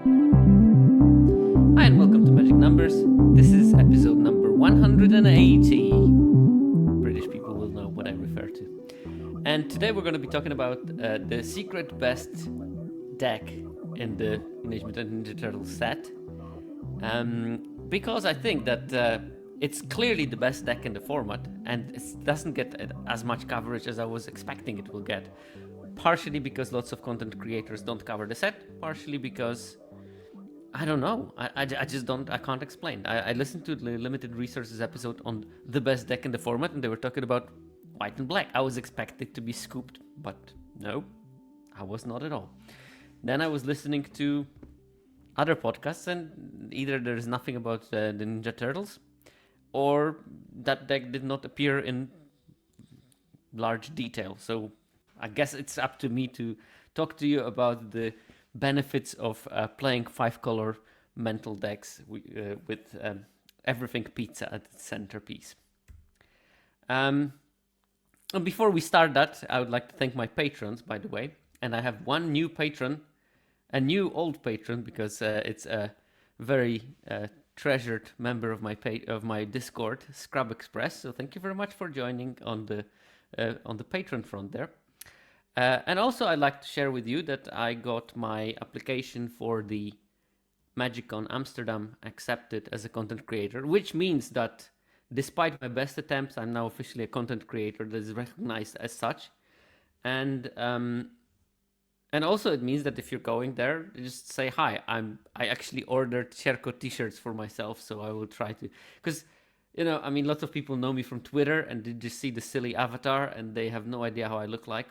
Hi and welcome to Magic Numbers. This is episode number 180. British people will know what I refer to. And today we're going to be talking about the secret best deck in the Teenage Mutant Ninja Turtles set. Because I think that it's clearly the best deck in the format, and it doesn't get as much coverage as I was expecting it will get. Partially because lots of content creators don't cover the set, partially because I don't know. I just don't. I can't explain. I listened to the Limited Resources episode on the best deck in the format, and they were talking about white and black. I was expected to be scooped, but no, I was not at all. Then I was listening to other podcasts, and either there is nothing about the Ninja Turtles, or that deck did not appear in large detail. So I guess it's up to me to talk to you about the benefits of playing 5-color mental decks with everything pizza at the centerpiece. And before we start that, I would like to thank my patrons, by the way. And I have one new patron, a new old patron, because it's a very treasured member of my Discord, Scrub Express. So thank you very much for joining on the patron front there. And also I'd like to share with you that I got my application for the MagicCon Amsterdam accepted as a content creator, which means that despite my best attempts, I'm now officially a content creator that is recognized as such. And also it means that if you're going there, just say hi. I actually ordered Sherco t-shirts for myself, so I will try to, because lots of people know me from Twitter and they just see the silly avatar and they have no idea how I look like.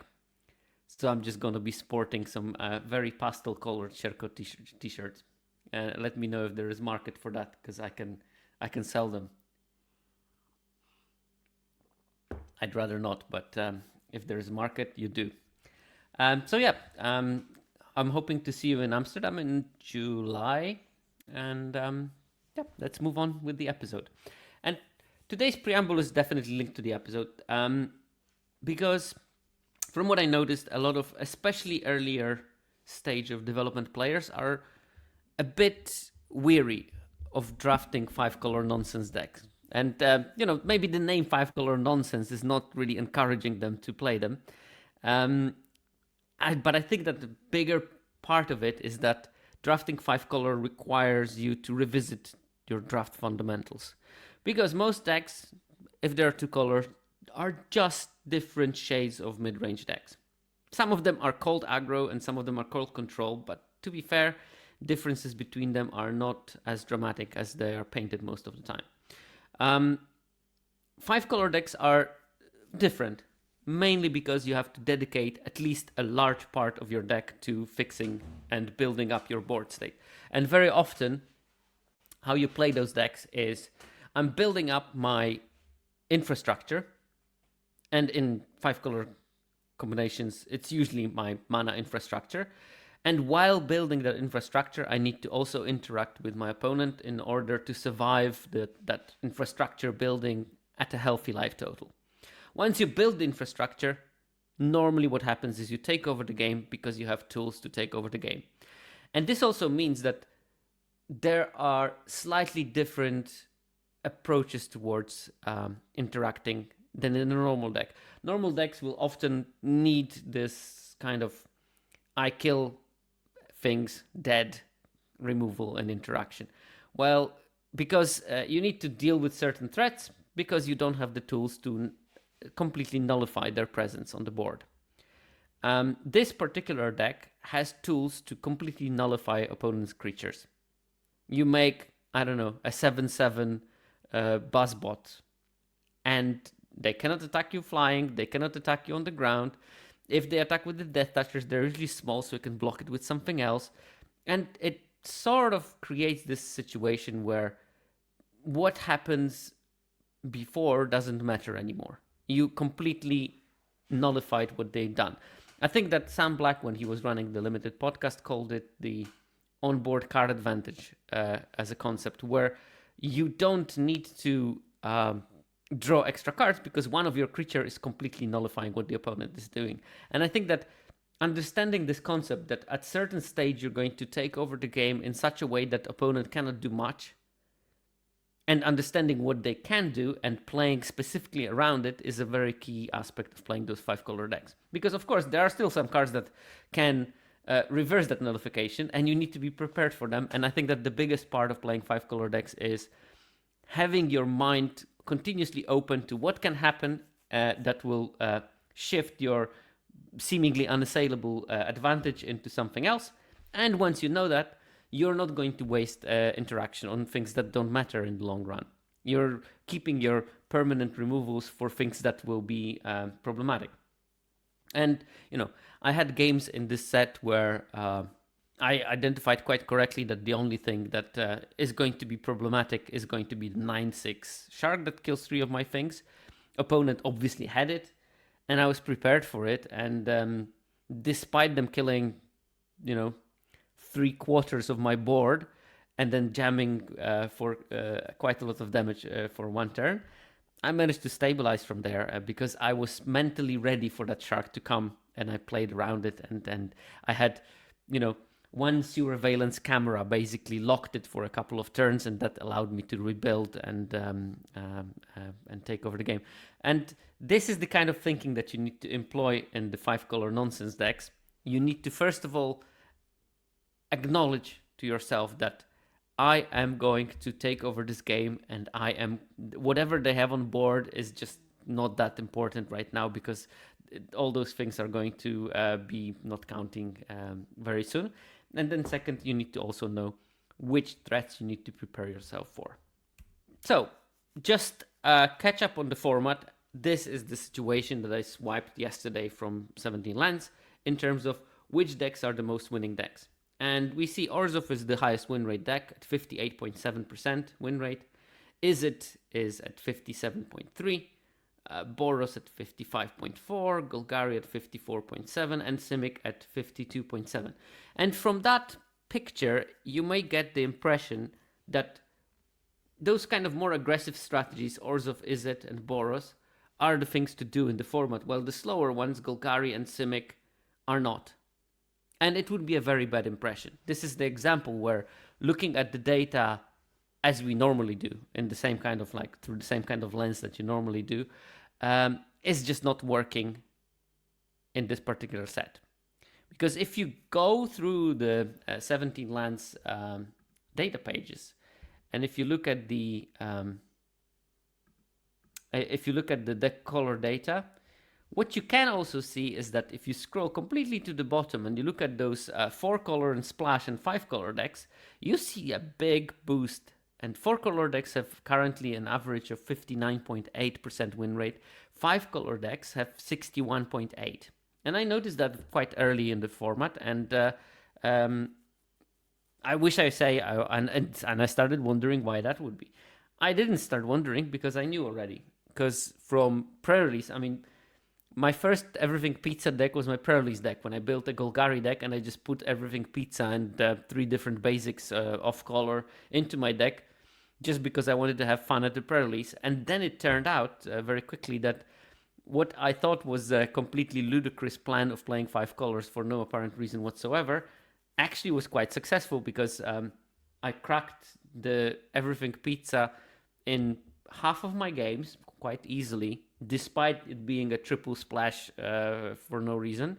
So I'm just going to be sporting some very pastel-colored Sherco t-shirts. Let me know if there is market for that, because I can sell them. I'd rather not, but if there is market, you do. I'm hoping to see you in Amsterdam in July. And let's move on with the episode. And today's preamble is definitely linked to the episode, because from what I noticed, a lot of, especially earlier stage of development players, are a bit weary of drafting 5-color nonsense decks. And, maybe the name 5-color nonsense is not really encouraging them to play them. But I think that the bigger part of it is that drafting 5-color requires you to revisit your draft fundamentals. Because most decks, if they're 2-color, are just different shades of mid-range decks. Some of them are called aggro and some of them are called control, but to be fair, differences between them are not as dramatic as they are painted most of the time. 5-color decks are different, mainly because you have to dedicate at least a large part of your deck to fixing and building up your board state. And very often, how you play those decks is, I'm building up my infrastructure, and in 5-color combinations, it's usually my mana infrastructure. And while building that infrastructure, I need to also interact with my opponent in order to survive that infrastructure building at a healthy life total. Once you build the infrastructure, normally what happens is you take over the game because you have tools to take over the game. And this also means that there are slightly different approaches towards interacting than in a normal deck. Normal decks will often need this kind of I kill things dead removal and interaction. Well, because you need to deal with certain threats because you don't have the tools to completely nullify their presence on the board. This particular deck has tools to completely nullify opponent's creatures. You make, a 7/7 Buzzbot, and they cannot attack you flying, they cannot attack you on the ground. If they attack with the Death Touchers, they're usually small, so you can block it with something else. And it sort of creates this situation where what happens before doesn't matter anymore. You completely nullified what they've done. I think that Sam Black, when he was running the Limited podcast, called it the onboard card advantage as a concept, where you don't need to draw extra cards because one of your creature is completely nullifying what the opponent is doing. And I think that understanding this concept that at certain stage you're going to take over the game in such a way that opponent cannot do much, and understanding what they can do and playing specifically around it is a very key aspect of playing those 5-color decks. Because of course there are still some cards that can reverse that nullification, and you need to be prepared for them. And I think that the biggest part of playing 5-color decks is having your mind continuously open to what can happen that will shift your seemingly unassailable advantage into something else. And once you know that, you're not going to waste interaction on things that don't matter in the long run. You're keeping your permanent removals for things that will be problematic. And, I had games in this set where I identified quite correctly that the only thing that is going to be problematic is going to be the 9/6 shark that kills 3 of my things. Opponent obviously had it, and I was prepared for it. And despite them killing, 3/4 of my board and then jamming for quite a lot of damage for one turn, I managed to stabilize from there because I was mentally ready for that shark to come, and I played around it, and I had, one surveillance camera basically locked it for a couple of turns, and that allowed me to rebuild and take over the game. And this is the kind of thinking that you need to employ in the 5-color nonsense decks. You need to first of all acknowledge to yourself that I am going to take over this game, and whatever they have on board is just not that important right now, because all those things are going to be not counting very soon. And then second, you need to also know which threats you need to prepare yourself for. So just catch up on the format. This is the situation that I swiped yesterday from 17 lands in terms of which decks are the most winning decks. And we see Orzhov is the highest win rate deck at 58.7% win rate. Izzet is at 57.3%, Boros at 55.4%, Golgari at 54.7%, and Simic at 52.7%. And from that picture, you may get the impression that those kind of more aggressive strategies, Orzhov, Izzet, and Boros, are the things to do in the format, while the slower ones, Golgari and Simic, are not. And it would be a very bad impression. This is the example where looking at the data as we normally do, in the same kind of through the same kind of lens that you normally do, is just not working in this particular set. Because if you go through the 17 lands data pages, and if you look at the deck color data, what you can also see is that if you scroll completely to the bottom and you look at those 4-color and splash and 5-color decks, you see a big boost. And 4-color decks have currently an average of 59.8% win rate. 5-color decks have 61.8%. And I noticed that quite early in the format, and I wish I say, and I started wondering why that would be. I didn't start wondering because I knew already. Because from pre-release, my first Everything Pizza deck was my pre-release deck when I built a Golgari deck, and I just put Everything Pizza and 3 different basics off color into my deck just because I wanted to have fun at the pre-release. And then it turned out very quickly that what I thought was a completely ludicrous plan of playing 5 colors for no apparent reason whatsoever actually was quite successful, because I cracked the Everything Pizza in half of my games quite easily, despite it being a triple splash for no reason.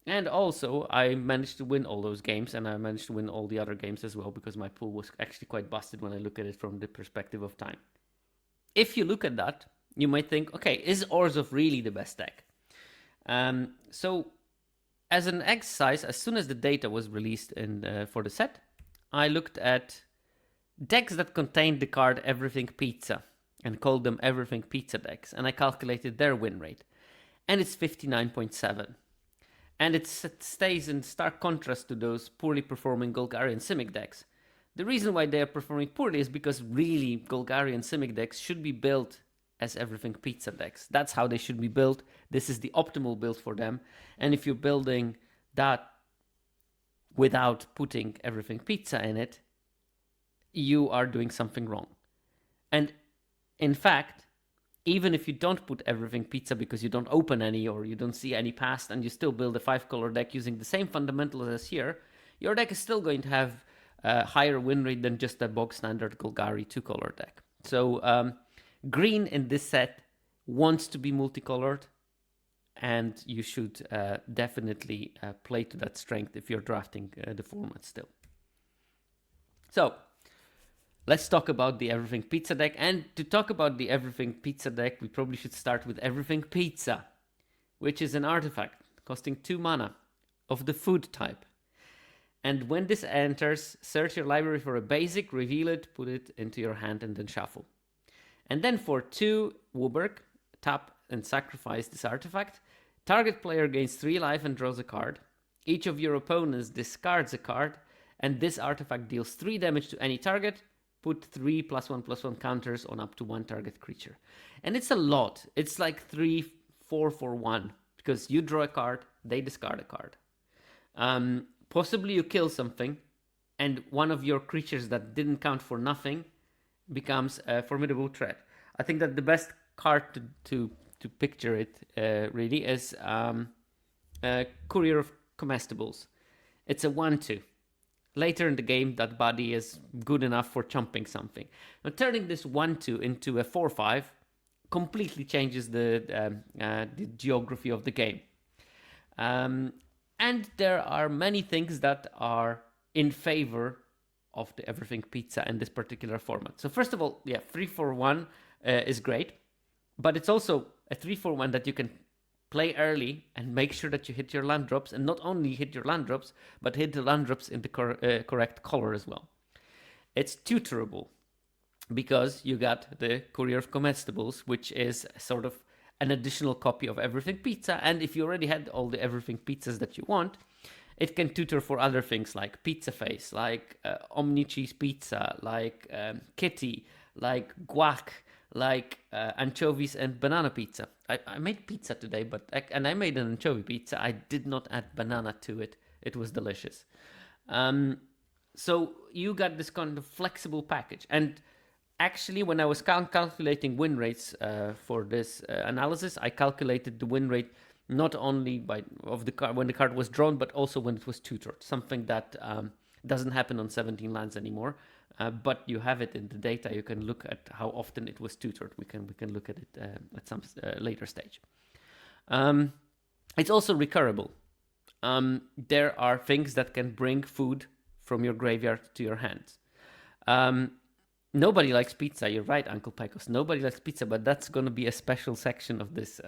And also, I managed to win all those games, and I managed to win all the other games as well, because my pool was actually quite busted when I look at it from the perspective of time. If you look at that, you might think, okay, is Orzhov really the best deck? So, as an exercise, as soon as the data was released for the set, I looked at decks that contained the card Everything Pizza and called them Everything Pizza decks, and I calculated their win rate. And it's 59.7%. And it stays in stark contrast to those poorly performing Golgari and Simic decks. The reason why they are performing poorly is because really Golgari and Simic decks should be built as Everything Pizza decks. That's how they should be built. This is the optimal build for them. And if you're building that without putting Everything Pizza in it, you are doing something wrong. And in fact, even if you don't put everything pizza because you don't open any or you don't see any past and you still build a 5-color deck using the same fundamentals as here, your deck is still going to have a higher win rate than just a bog standard Golgari 2-color deck. So green in this set wants to be multicolored, and you should definitely play to that strength if you're drafting the format still. So let's talk about the Everything Pizza deck. And to talk about the Everything Pizza deck, we probably should start with Everything Pizza, which is an artifact costing 2 mana of the food type. And when this enters, search your library for a basic, reveal it, put it into your hand, and then shuffle. And then for 2 Wooburg, tap and sacrifice this artifact. Target player gains 3 life and draws a card. Each of your opponents discards a card, and this artifact deals 3 damage to any target. Put 3 +1/+1 counters on up to 1 target creature. And it's a lot. It's like 3, 4 for 1, because you draw a card, they discard a card. Possibly you kill something, and one of your creatures that didn't count for nothing becomes a formidable threat. I think that the best card to picture it really is Courier of Comestibles. It's a 1/2. Later in the game, that body is good enough for chomping something. Now, turning this 1/2 into a 4/5 completely changes the geography of the game. And there are many things that are in favor of the Everything Pizza in this particular format. So first of all, 3 for 1 is great, but it's also a 3 for 1 that you can play early and make sure that you hit your land drops, and not only hit your land drops, but hit the land drops in the correct color as well. It's tutorable because you got the Courier of Comestibles, which is sort of an additional copy of Everything Pizza, and if you already had all the Everything Pizzas that you want, it can tutor for other things like Pizza Face, like Omni Cheese Pizza, like Kitty, like Guac, like anchovies and banana pizza. I made pizza today, and I made an anchovy pizza. I did not add banana to it. It was delicious. So you got this kind of flexible package. And actually, when I was calculating win rates for this analysis, I calculated the win rate not only of the card when the card was drawn, but also when it was tutored. Something that doesn't happen on 17 lands anymore. But you have it in the data. You can look at how often it was tutored. We can look at it at some later stage. It's also recurable. There are things that can bring food from your graveyard to your hands. Nobody likes pizza. You're right, Uncle Pecos. Nobody likes pizza, but that's going to be a special section of this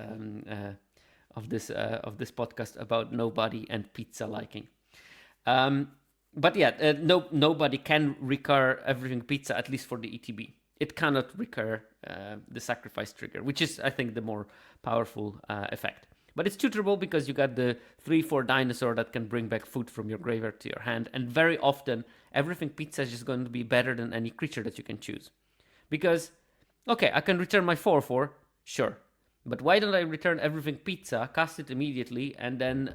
podcast about nobody and pizza liking. But nobody can recur Everything Pizza, at least for the ETB. It cannot recur the sacrifice trigger, which is, I think, the more powerful effect. But it's tutorable because you got the 3/4 dinosaur that can bring back food from your graveyard to your hand. And very often, Everything Pizza is just going to be better than any creature that you can choose. Because, okay, I can return my 4/4, sure. But why don't I return Everything Pizza, cast it immediately, and then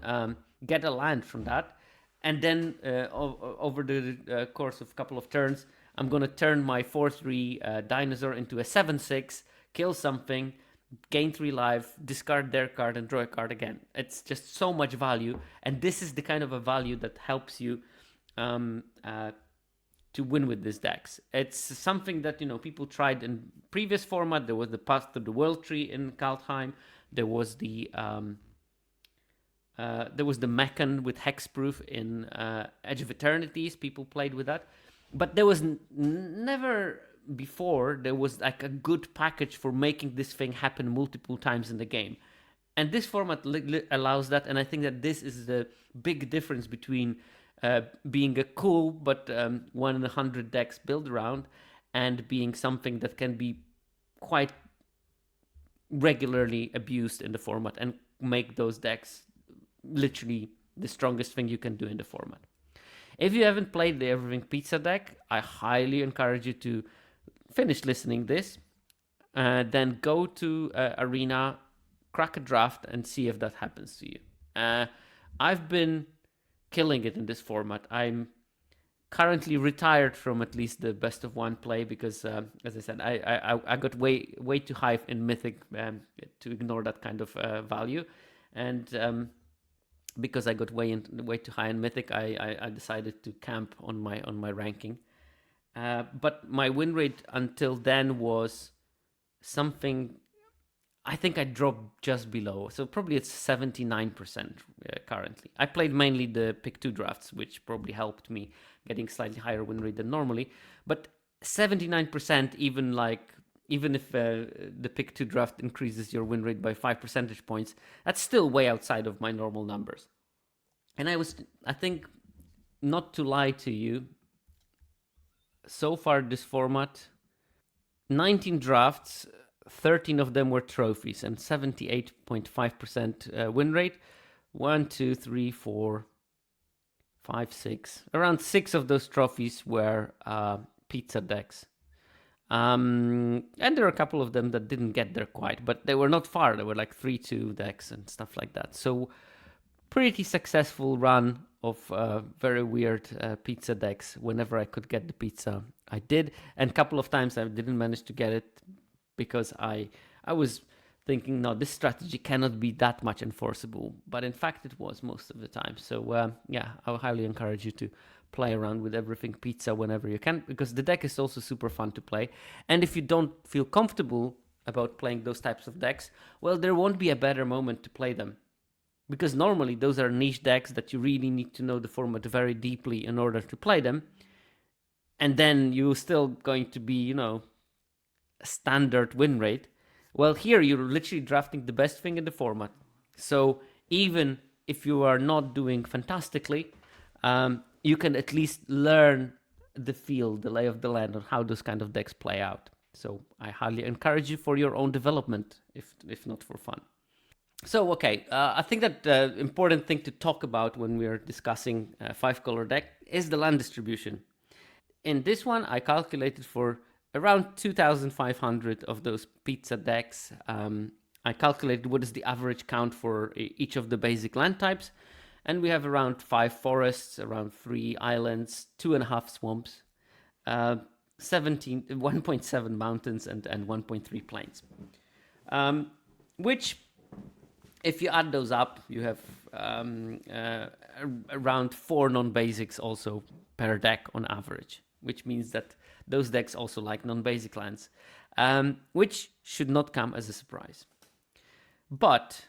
get a land from that? And then over the course of a couple of turns, I'm going to turn my 4/3 dinosaur into a 7/6, kill something, gain 3 life, discard their card, and draw a card again. It's just so much value. And this is the kind of a value that helps you to win with these decks. It's something that, people tried in previous format. There was the Path to the World tree in Kaldheim. There was the Mechan with Hexproof in Edge of Eternities. People played with that. But there was never before there was like a good package for making this thing happen multiple times in the game. And this format allows that. And I think that this is the big difference between being a cool but 1 in 100 decks build around and being something that can be quite regularly abused in the format and make those decks literally the strongest thing you can do in the format. If you haven't played the Everything Pizza deck, I highly encourage you to finish listening this, then go to Arena, crack a draft, and see if that happens to you. I've been killing it in this format. I'm currently retired from at least the best of one play because, as I said, I got way too high in Mythic to ignore that kind of value, and because I got way too high in Mythic, I decided to camp on my ranking. But my win rate until then was something. I think I dropped just below, so probably it's 79% currently. I played mainly the pick 2 drafts, which probably helped me getting slightly higher win rate than normally. But 79%, even if the pick 2 draft increases your win rate by 5 percentage points, that's still way outside of my normal numbers. And I think, not to lie to you, so far this format, 19 drafts, 13 of them were trophies and 78.5% win rate. 1, 2, 3, 4, 5, 6. Around 6 of those trophies were pizza decks. And there are a couple of them that didn't get there quite, but they were not far. They were like 3-2 decks and stuff like that. So pretty successful run of very weird pizza decks. Whenever I could get the pizza, I did. And a couple of times I didn't manage to get it because I was thinking, no, this strategy cannot be that much enforceable. But in fact, it was most of the time. So yeah, I would highly encourage you to play around with everything pizza whenever you can, because the deck is also super fun to play. And if you don't feel comfortable about playing those types of decks, well, there won't be a better moment to play them. Because normally those are niche decks that you really need to know the format very deeply in order to play them. And then you're still going to be, standard win rate. Well, here you're literally drafting the best thing in the format. So even if you are not doing fantastically, you can at least learn the feel, the lay of the land on how those kind of decks play out. So I highly encourage you for your own development, if not for fun. So, okay, I think that the important thing to talk about when we're discussing a 5-color deck is the land distribution. In this one, I calculated for around 2,500 of those pizza decks. I calculated what is the average count for each of the basic land types. And we have around 5 forests, around 3 islands, 2.5 swamps, 1.7 mountains, and 1.3 plains. Which, if you add those up, you have around 4 non-basics also per deck on average, which means that those decks also like non-basic lands, which should not come as a surprise. But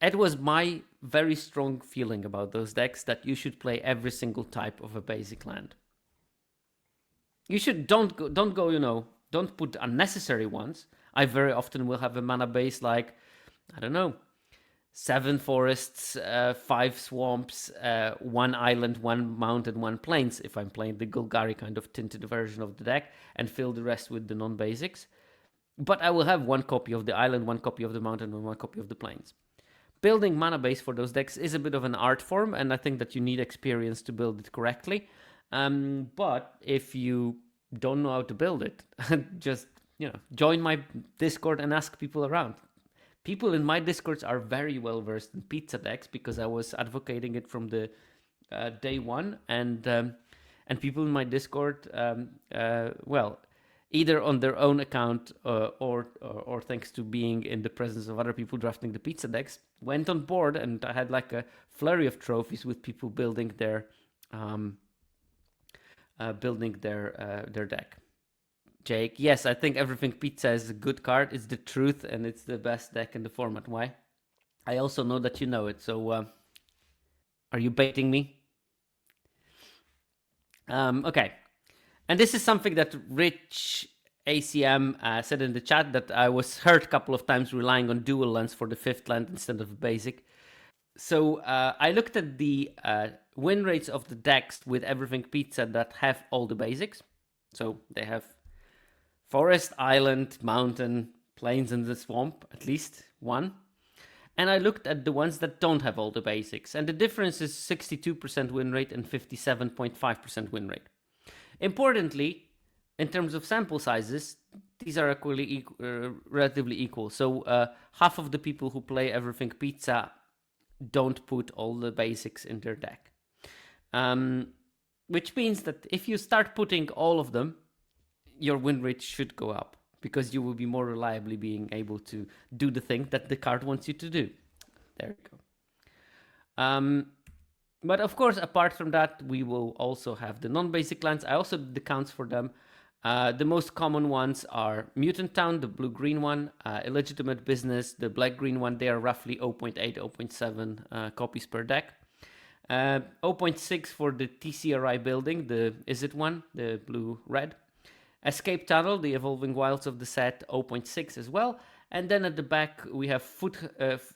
it was my very strong feeling about those decks that you should play every single type of a basic land. You should don't put unnecessary ones. I very often will have a mana base like, I don't know, 7 forests, 5 swamps, 1 island, 1 mountain, 1 plains, if I'm playing the Golgari kind of tinted version of the deck, and fill the rest with the non-basics. But I will have 1 copy of the island, 1 copy of the mountain, and 1 copy of the plains. Building mana base for those decks is a bit of an art form, and I think that you need experience to build it correctly. But if you don't know how to build it, just join my Discord and ask people around. People in my Discords are very well versed in pizza decks because I was advocating it from the day one, and people in my Discord, either on their own account or thanks to being in the presence of other people drafting the pizza decks, went on board, and I had like a flurry of trophies with people building their deck. Jake, yes, I think Everything Pizza is a good card. It's the truth, and it's the best deck in the format. Why? I also know that you know it, so are you baiting me? Okay. And this is something that Rich ACM said in the chat, that I was hurt a couple of times relying on dual lands for the 5th land instead of basic. So I looked at the win rates of the decks with Everything Pizza that have all the basics. So they have forest, island, mountain, plains, and the swamp, at least 1. And I looked at the ones that don't have all the basics. And the difference is 62% win rate and 57.5% win rate. Importantly, in terms of sample sizes, these are relatively equal. So half of the people who play Everything Pizza don't put all the basics in their deck. which means that if you start putting all of them, your win rate should go up because you will be more reliably being able to do the thing that the card wants you to do. There you go. But of course, apart from that, we will also have the non-basic lands. I also did the counts for them. The most common ones are Mutant Town, the blue-green one, Illegitimate Business, the black-green one. They are roughly 0.8, 0.7 copies per deck. 0.6 for the TCRI building, the Is It one, the blue-red. Escape Tunnel, the Evolving Wilds of the set, 0.6 as well. And then at the back, we have Foot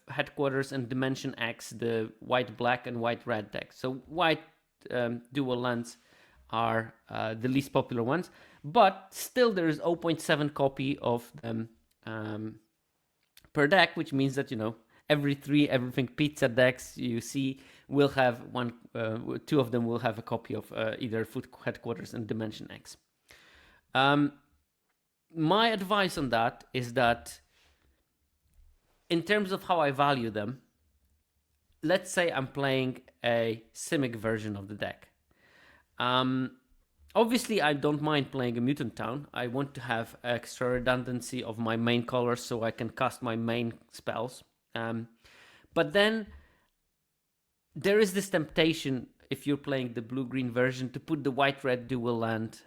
Headquarters and Dimension X, the white-black and white-red deck. So white dual lands are the least popular ones. But still, there is 0.7 copy of them per deck, which means that, every 3 Everything Pizza decks you see will have two of them will have a copy of either Foot Headquarters and Dimension X. My advice on that is that in terms of how I value them, let's say I'm playing a Simic version of the deck. Obviously, I don't mind playing a Mutant Town. I want to have extra redundancy of my main colors so I can cast my main spells. But then there is this temptation, if you're playing the blue-green version, to put the white-red dual land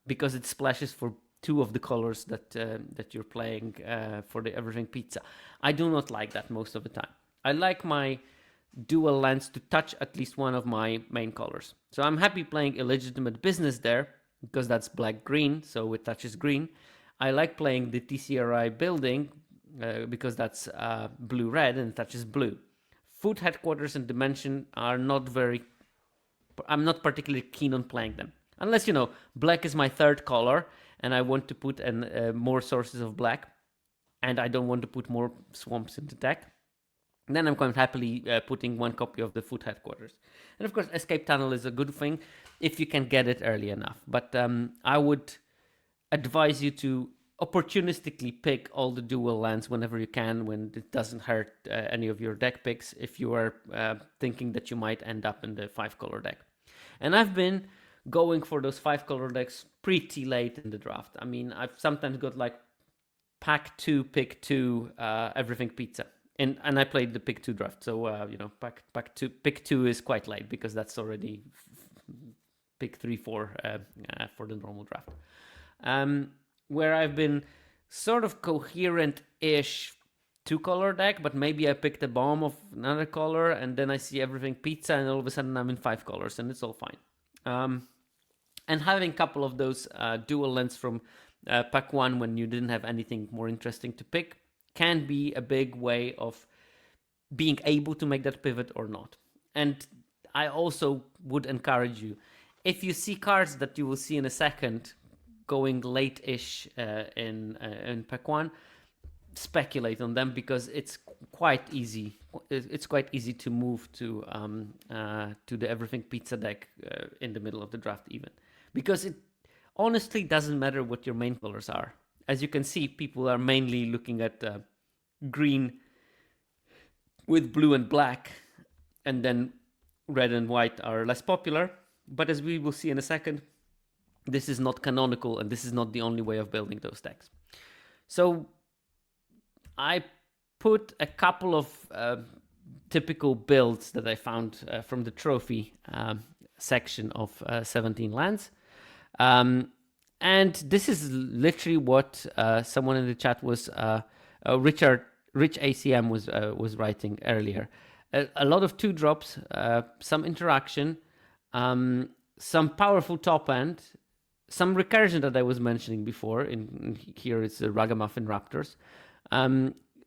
because it splashes for 2 of the colors that you're playing for the Everything Pizza. I do not like that most of the time. I like my dual lands to touch at least one of my main colors. So I'm happy playing Illegitimate Business there because that's black-green, so it touches green. I like playing the TCRI building because that's blue-red and it touches blue. Foot Headquarters and Dimension are I'm not particularly keen on playing them. Unless, black is my 3rd color and I want to put more sources of black and I don't want to put more swamps in the deck. Then I'm quite happily putting 1 copy of the Foot Headquarters. And of course, Escape Tunnel is a good thing if you can get it early enough. But I would advise you to opportunistically pick all the dual lands whenever you can, when it doesn't hurt any of your deck picks, if you are thinking that you might end up in the 5-color deck. And I've been going for those 5-color decks pretty late in the draft. I mean, I've sometimes got like pack 2, pick 2, Everything Pizza. And I played the pick 2 draft, so pick 2 is quite late because that's already pick 3, 4 for the normal draft. Where I've been sort of coherent-ish 2-color deck, but maybe I picked a bomb of another color, and then I see Everything Pizza, and all of a sudden I'm in 5 colors, and it's all fine. And having a couple of those dual lands from pack 1 when you didn't have anything more interesting to pick can be a big way of being able to make that pivot or not. And I also would encourage you, if you see cards that you will see in a second going late-ish in pack 1, speculate on them because it's quite easy. It's quite easy to move to the Everything Pizza deck in the middle of the draft even. Because it honestly doesn't matter what your main colors are. As you can see, people are mainly looking at green with blue and black, and then red and white are less popular. But as we will see in a second, this is not canonical, and this is not the only way of building those decks. So I put a couple of typical builds that I found from the trophy section of 17 lands. And this is literally what someone in the chat was, Rich ACM was writing earlier. A lot of 2-drops, some interaction, some powerful top end, some recursion that I was mentioning before. In here it's the Ragamuffin Raptors.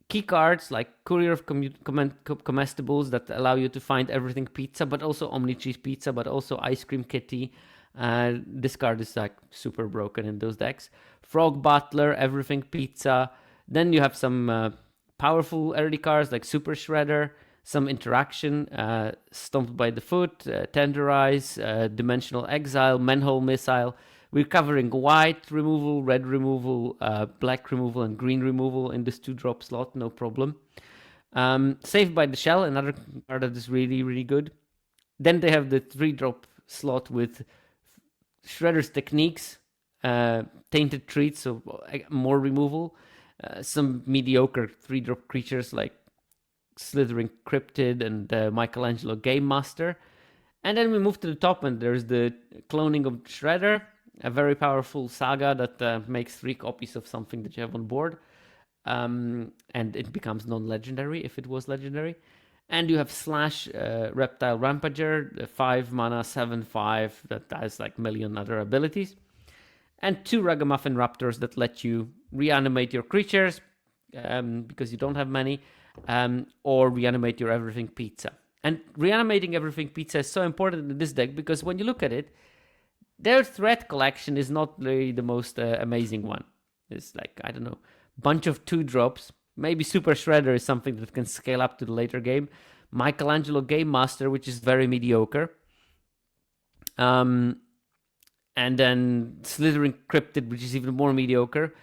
Key cards like Courier of Comestibles that allow you to find Everything Pizza, but also Omni Cheese Pizza, but also Ice Cream Kitty. This card is like super broken in those decks. Frog Butler, Everything Pizza. Then you have some powerful early cards like Super Shredder, some interaction, Stomped by the Foot, Tenderize, Dimensional Exile, Manhole Missile. We're covering white removal, red removal, black removal, and green removal in this 2-drop slot, no problem. Saved by the Shell, another card that is really, really good. Then they have the 3-drop slot with Shredder's techniques, tainted treats, so more removal, some mediocre 3-drop creatures like Slithering Cryptid and Michelangelo Game Master. And then we move to the top, and there's the cloning of Shredder, a very powerful saga that makes 3 copies of something that you have on board. And it becomes non-legendary if it was legendary. And you have Slash Reptile Rampager, the 5 mana 7/5 that has like million other abilities. And 2 Ragamuffin Raptors that let you reanimate your creatures because you don't have many, or reanimate your Everything Pizza. And reanimating Everything Pizza is so important in this deck because when you look at it, their threat collection is not really the most amazing one. It's like, I don't know, bunch of 2-drops. Maybe Super Shredder is something that can scale up to the later game. Michelangelo Game Master, which is very mediocre. And then Slithering Cryptid, which is even more mediocre.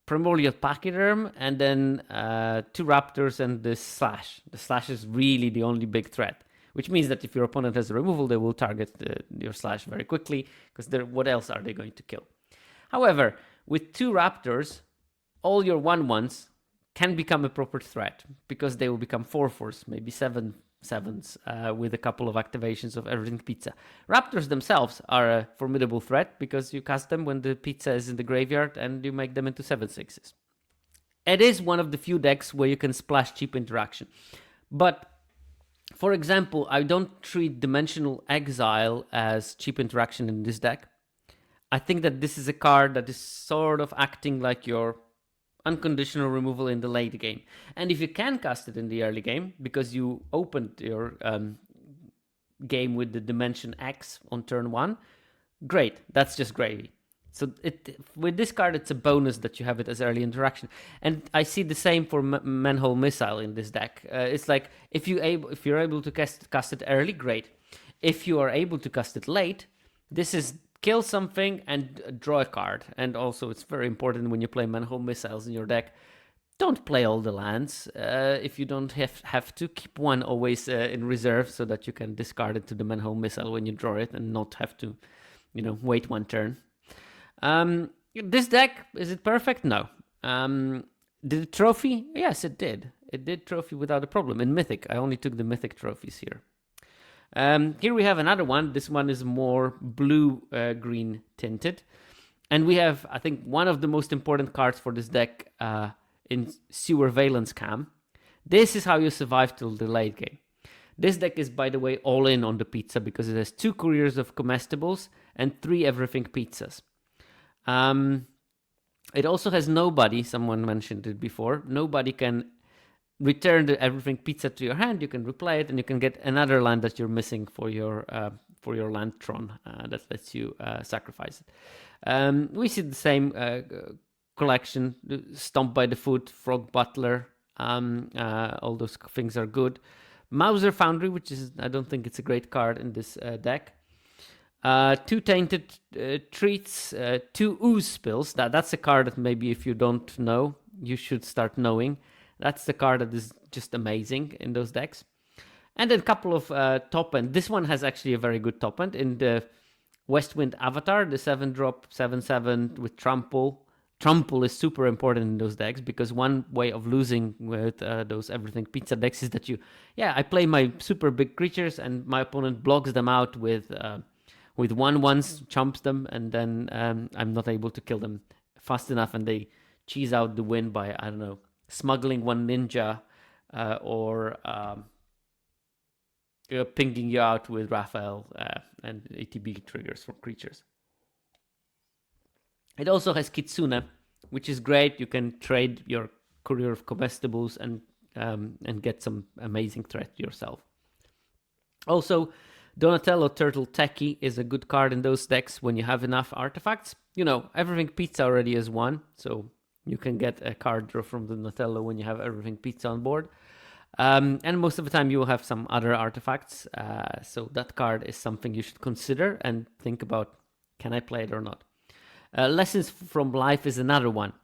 Primordial Pachyderm, and then 2 Raptors and the Slash. The Slash is really the only big threat, which means that if your opponent has a removal, they will target your Slash very quickly, because what else are they going to kill? However, with 2 Raptors, all your 1/1s can become a proper threat, because they will become 4/4s, maybe 7/7s, with a couple of activations of Everything Pizza. Raptors themselves are a formidable threat, because you cast them when the pizza is in the graveyard, and you make them into 7/6s. It is one of the few decks where you can splash cheap interaction. But, for example, I don't treat Dimensional Exile as cheap interaction in this deck. I think that this is a card that is sort of acting like your unconditional removal in the late game. And if you can cast it in the early game, because you opened your game with the Dimension X on turn 1, great, that's just gravy. So with this card, it's a bonus that you have it as early interaction. And I see the same for Manhole Missile in this deck. It's like, if you're able to cast it early, great. If you are able to cast it late, this is kill something and draw a card. And also, it's very important when you play Manhole Missiles in your deck, don't play all the lands. If you don't have to, keep one always in reserve so that you can discard it to the Manhole Missile when you draw it and not have to, wait one turn. This deck, is it perfect? No. Did it trophy? Yes, it did. It did trophy without a problem. In Mythic, I only took the Mythic trophies here. Here we have another one. This one is more blue-green tinted. And we have, I think, one of the most important cards for this deck in Sewer Valence Cam. This is how you survive till the late game. This deck is, by the way, all in on the pizza because it has 2 Couriers of Comestibles and 3 Everything Pizzas. It also has nobody, someone mentioned it before, nobody can return the Everything Pizza to your hand. You can replay it and you can get another land that you're missing for your Landtron that lets you sacrifice it. We see the same collection, Stomp by the Foot, Frog Butler, all those things are good. Mauser Foundry, which is, I don't think it's a great card in this deck. 2 Tainted Treats, 2 Ooze Spills. That's a card that maybe if you don't know, you should start knowing. That's the card that is just amazing in those decks. And then a couple of top end. This one has actually a very good top end. In the Westwind Avatar, the 7-drop, 7/7 with Trample. Trample is super important in those decks because one way of losing with those Everything Pizza decks is that I play my super big creatures and my opponent blocks them out with 1/1s, chumps them, and then I'm not able to kill them fast enough and they cheese out the win by, I don't know, smuggling 1 ninja or pinging you out with Raphael and ATB triggers for creatures. It also has Kitsune, which is great. You can trade your Courier of Comestibles and get some amazing threat yourself. Also, Donatello Turtle Techie is a good card in those decks when you have enough artifacts. Everything Pizza already is 1, so you can get a card draw from Donatello when you have Everything Pizza on board. And most of the time you will have some other artifacts. So that card is something you should consider and think about, can I play it or not? Lessons from Life is another one.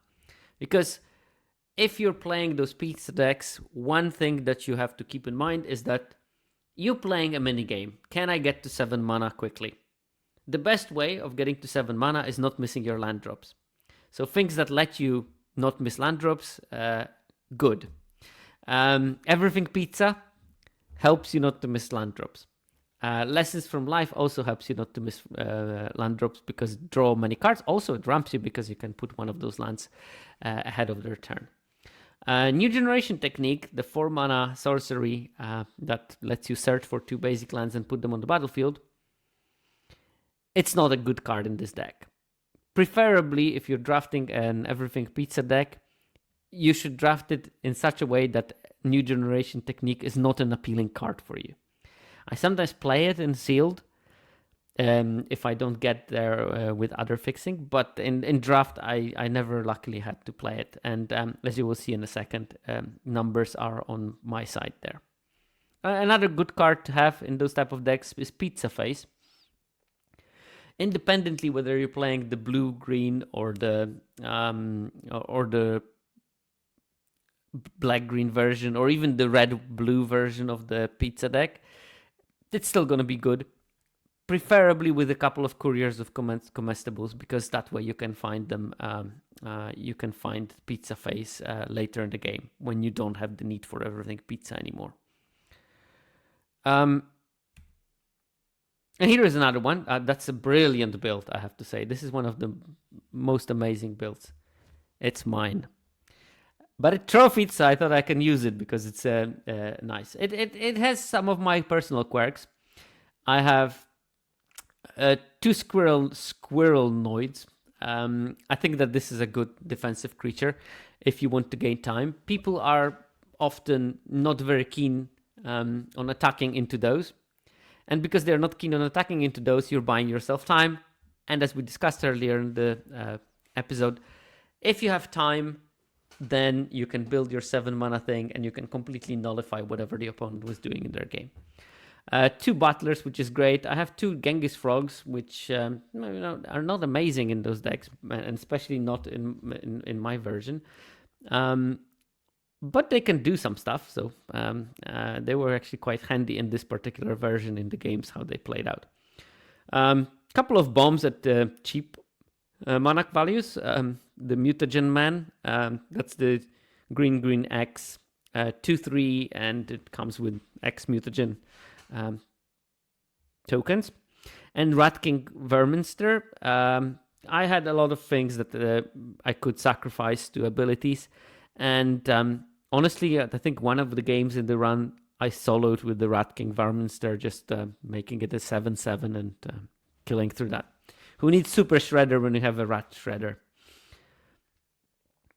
Because if you're playing those pizza decks, one thing that you have to keep in mind is that you playing a minigame. Can I get to 7 mana quickly? The best way of getting to 7 mana is not missing your land drops. So things that let you not miss land drops, good. Everything Pizza helps you not to miss land drops. Lessons from Life also helps you not to miss land drops because draw many cards. Also, it ramps you because you can put one of those lands ahead of their turn. New Generation Technique, the 4 mana sorcery that lets you search for 2 basic lands and put them on the battlefield. It's not a good card in this deck. Preferably, if you're drafting an Everything Pizza deck, you should draft it in such a way that New Generation Technique is not an appealing card for you. I sometimes play it in sealed if I don't get there with other fixing, but in draft, I never luckily had to play it. And as you will see in a second, numbers are on my side there. Another good card to have in those type of decks is Pizza Face. Independently whether you're playing the blue, green, or the black-green version, or even the red-blue version of the pizza deck, it's still going to be good. Preferably with a couple of couriers of comestibles, because that way you can find them. You can find Pizza Face later in the game when you don't have the need for Everything Pizza anymore. And here is another one. That's a brilliant build, I have to say. This is one of the most amazing builds. It's mine. But it trophied, so I thought I can use it because it's nice. It has some of my personal quirks. I have 2 squirrel noids. I think that this is a good defensive creature if you want to gain time. People are often not very keen on attacking into those. And because they're not keen on attacking into those, you're buying yourself time. And as we discussed earlier in the episode, if you have time, then you can build your 7 mana thing and you can completely nullify whatever the opponent was doing in their game. 2 Butlers, which is great. I have 2 Genghis Frogs, which are not amazing in those decks, and especially not in my version. But they can do some stuff, so they were actually quite handy in this particular version in the games, how they played out. Couple of bombs at cheap mana values. The Mutagen Man, that's the green X, 2/3, and it comes with X Mutagen tokens. And Rat King Verminster. I had a lot of things that I could sacrifice to abilities, and honestly, I think one of the games in the run I soloed with the Rat King Verminster, just making it a 7/7 and killing through that. Who needs Super Shredder when you have a Rat Shredder?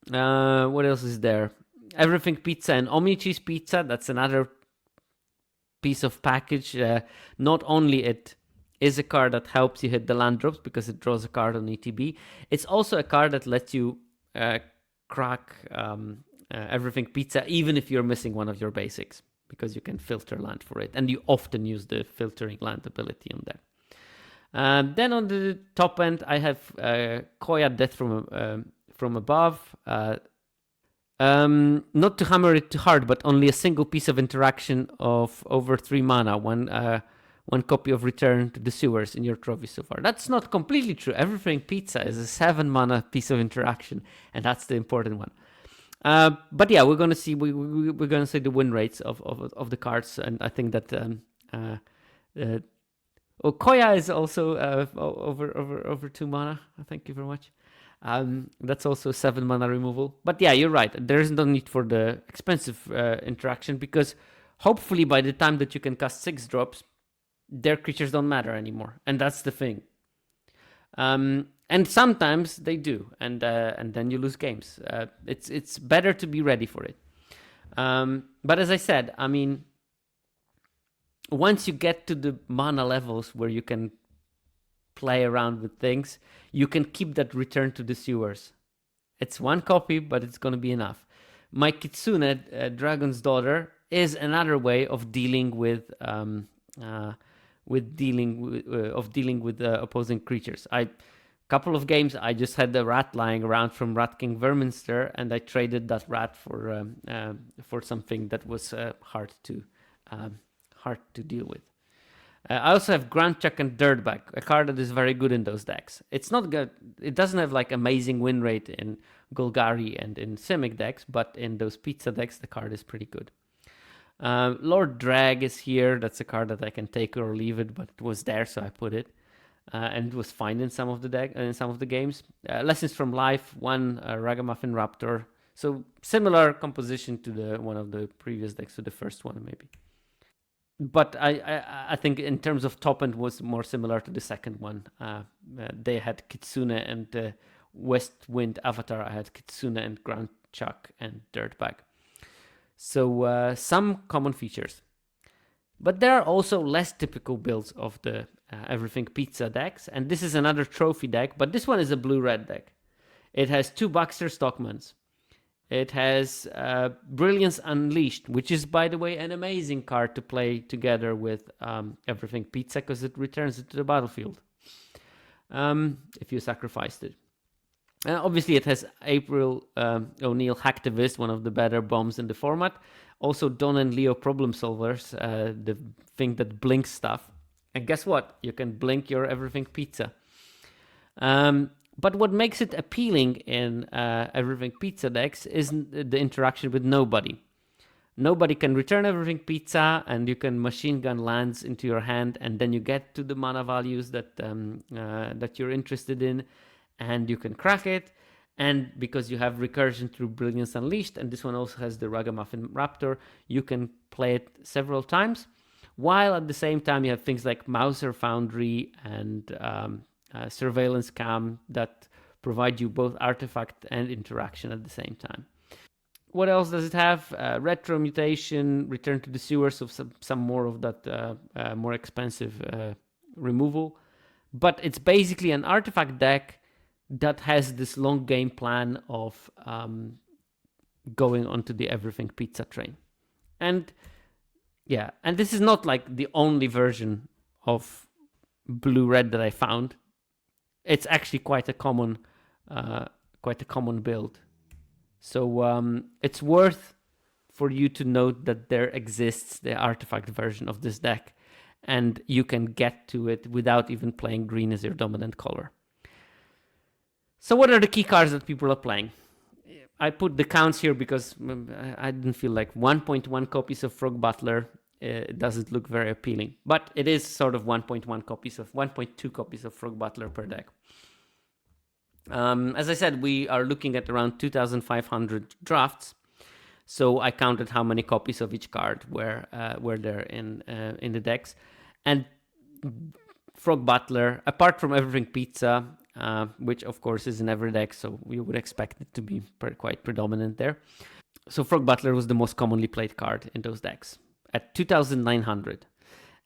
What else is there? Everything Pizza and Omni Cheese Pizza. That's another piece of package. Not only it is a card that helps you hit the land drops because it draws a card on ETB, it's also a card that lets you crack Everything Pizza even if you're missing one of your basics, because you can filter land for it, and you often use the filtering land ability on there. Then on the top end, I have Koya Death from Above. Not to hammer it too hard, but only a single piece of interaction of over 3 mana. One copy of Return to the Sewers in your trophy so far. That's not completely true. Everything Pizza is a 7 mana piece of interaction, and that's the important one. But yeah, we're gonna see the win rates of the cards, and I think that Koya is also over 2 mana. Thank you very much. That's also 7 mana removal. But yeah, you're right. There is no need for the expensive interaction, because hopefully by the time that you can cast 6 drops, their creatures don't matter anymore, and that's the thing. And sometimes they do, and then you lose games. It's better to be ready for it. But as I said, I mean, once you get to the mana levels where you can play around with things, you can keep that Return to the Sewers. It's 1 copy, but it's going to be enough. My Kitsune, Dragon's Daughter, is another way of dealing with opposing creatures. Couple of games, I just had the rat lying around from Rat King Verminster, and I traded that rat for something that was hard hard to deal with. I also have Grand Chuck and Dirtbag, a card that is very good in those decks. It's not good. It doesn't have like amazing win rate in Golgari and in Simic decks, but in those pizza decks, the card is pretty good. Lord Drag is here. That's a card that I can take or leave it, but it was there, so I put it. And it was fine in some of the games. Lessons from Life, one Ragamuffin Raptor. So similar composition to the one of the previous decks, to the first one maybe. But I think in terms of top end was more similar to the second one. They had Kitsune and West Wind Avatar. I had Kitsune and Grand Chuck and Dirtbag. So some common features. But there are also less typical builds of the Everything Pizza decks. And this is another trophy deck, but this one is a blue-red deck. It has 2 Baxter Stockmans. It has Brilliance Unleashed, which is, by the way, an amazing card to play together with Everything Pizza because it returns it to the battlefield if you sacrificed it. Obviously, it has April O'Neil Hacktivist, one of the better bombs in the format. Also, Don and Leo Problem Solvers, the thing that blinks stuff. And guess what? You can blink your Everything Pizza. But what makes it appealing in Everything Pizza decks is the interaction with nobody. Nobody can return Everything Pizza, and you can machine gun lands into your hand, and then you get to the mana values that that you're interested in, and you can crack it. And because you have recursion through Brilliance Unleashed, and this one also has the Ragamuffin Raptor, you can play it several times. While at the same time you have things like Mauser Foundry and Surveillance Cam that provide you both artifact and interaction at the same time. What else does it have? Retro Mutation, Return to the Sewers, so some more of that more expensive removal. But it's basically an artifact deck that has this long game plan of going onto the Everything Pizza train. And yeah, and this is not like the only version of blue-red that I found. It's actually quite a common build. So it's worth for you to note that there exists the artifact version of this deck, and you can get to it without even playing green as your dominant color. So what are the key cards that people are playing? I put the counts here because I didn't feel like 1.1 copies of Frog Butler doesn't look very appealing, but it is sort of 1.2 copies of Frog Butler per deck. As I said, we are looking at around 2,500 drafts, so I counted how many copies of each card were there in the decks. And Frog Butler, apart from Everything Pizza, which of course is in every deck, so we would expect it to be quite predominant there. So Frog Butler was the most commonly played card in those decks at 2,900.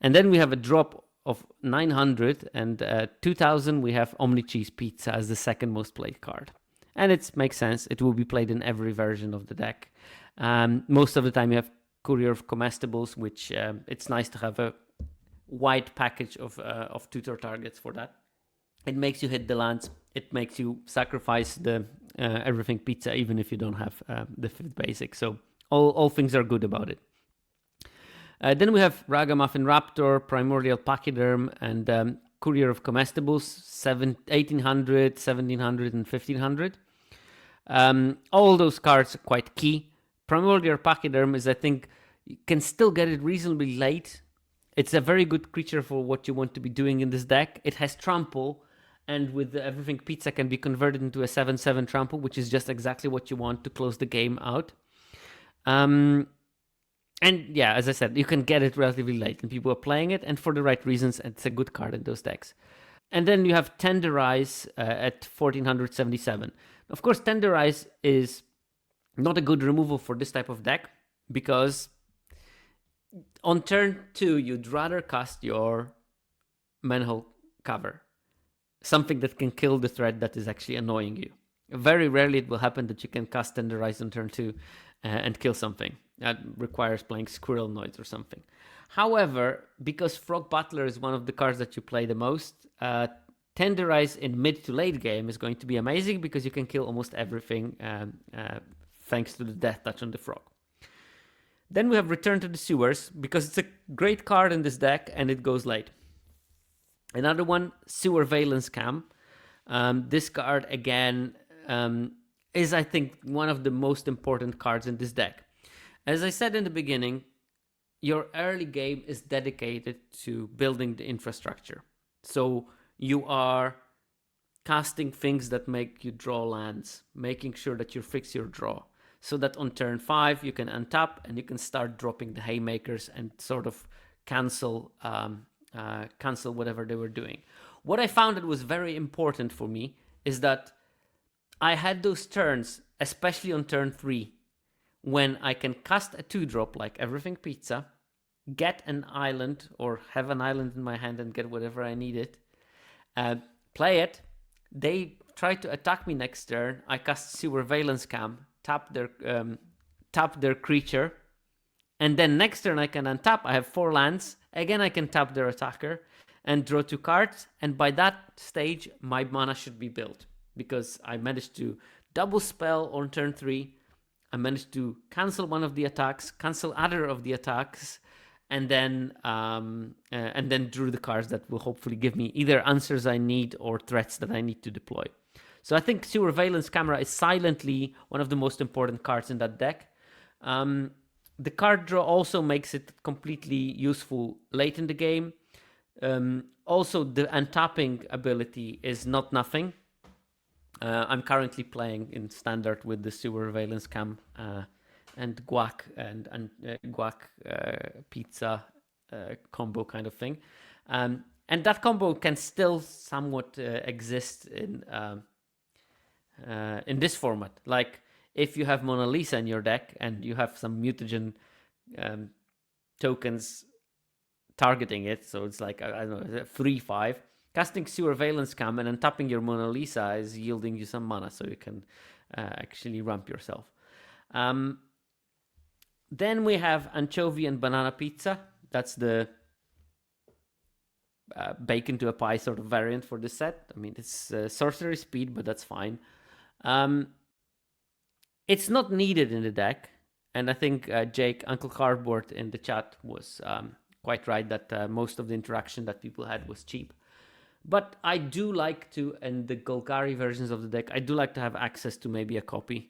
And then we have a drop of 900, and 2,000 we have Omni Cheese Pizza as the second most played card. And it makes sense, it will be played in every version of the deck. Most of the time you have Courier of Comestibles, which it's nice to have a wide package of tutor targets for that. It makes you hit the lands, it makes you sacrifice the Everything Pizza even if you don't have the 5th basic, so all things are good about it. Then we have Ragamuffin Raptor, Primordial Pachyderm, and Courier of Comestibles, 1800, 1700, and 1500. All those cards are quite key. Primordial Pachyderm is, I think, you can still get it reasonably late. It's a very good creature for what you want to be doing in this deck. It has Trample, and with Everything Pizza can be converted into a 7/7 Trample, which is just exactly what you want to close the game out. And yeah, as I said, you can get it relatively late, and people are playing it, and for the right reasons, it's a good card in those decks. And then you have Tenderize at 1477. Of course, Tenderize is not a good removal for this type of deck, because on turn 2, you'd rather cast your Manhole Cover, something that can kill the threat that is actually annoying you. Very rarely it will happen that you can cast Tenderize on turn 2 and kill something. That requires playing Squirrel Noise or something. However, because Frog Butler is one of the cards that you play the most, Tenderize in mid to late game is going to be amazing because you can kill almost everything thanks to the Death Touch on the Frog. Then we have Return to the Sewers, because it's a great card in this deck and it goes late. Another one, Sewer Valence Cam. This card, again, is, I think, one of the most important cards in this deck. As I said in the beginning, your early game is dedicated to building the infrastructure. So you are casting things that make you draw lands, making sure that you fix your draw, so that on turn 5 you can untap and you can start dropping the haymakers and sort of cancel whatever they were doing. What I found that was very important for me is that I had those turns, especially on turn 3, when I can cast a 2-drop like Everything Pizza, get an island or have an island in my hand and get whatever I needed, play it, they try to attack me next turn, I cast Sewer Valence Cam, tap their creature, and then next turn I can untap, I have 4 lands, again I can tap their attacker and draw 2 cards, and by that stage my mana should be built, because I managed to double spell on turn 3, I managed to cancel one of the attacks, cancel other of the attacks, and then drew the cards that will hopefully give me either answers I need or threats that I need to deploy. So I think Sewer Valence Camera is silently one of the most important cards in that deck. The card draw also makes it completely useful late in the game. Also, the untapping ability is not nothing. I'm currently playing in Standard with the Sewer Valence Cam and Guac and Guac Pizza combo kind of thing. And that combo can still somewhat exist in this format. Like, if you have Mona Lisa in your deck and you have some mutagen tokens targeting it, so it's like, I don't know, 3-5, casting Sewer Valence Cam and untapping your Mona Lisa is yielding you some mana, so you can actually ramp yourself. Then we have Anchovy and Banana Pizza. That's the bacon to a pie sort of variant for this set. I mean, it's sorcery speed, but that's fine. It's not needed in the deck, and I think Jake, Uncle Cardboard in the chat was quite right that most of the interaction that people had was cheap. But I do like to, in the Golgari versions of the deck, I do like to have access to maybe a copy.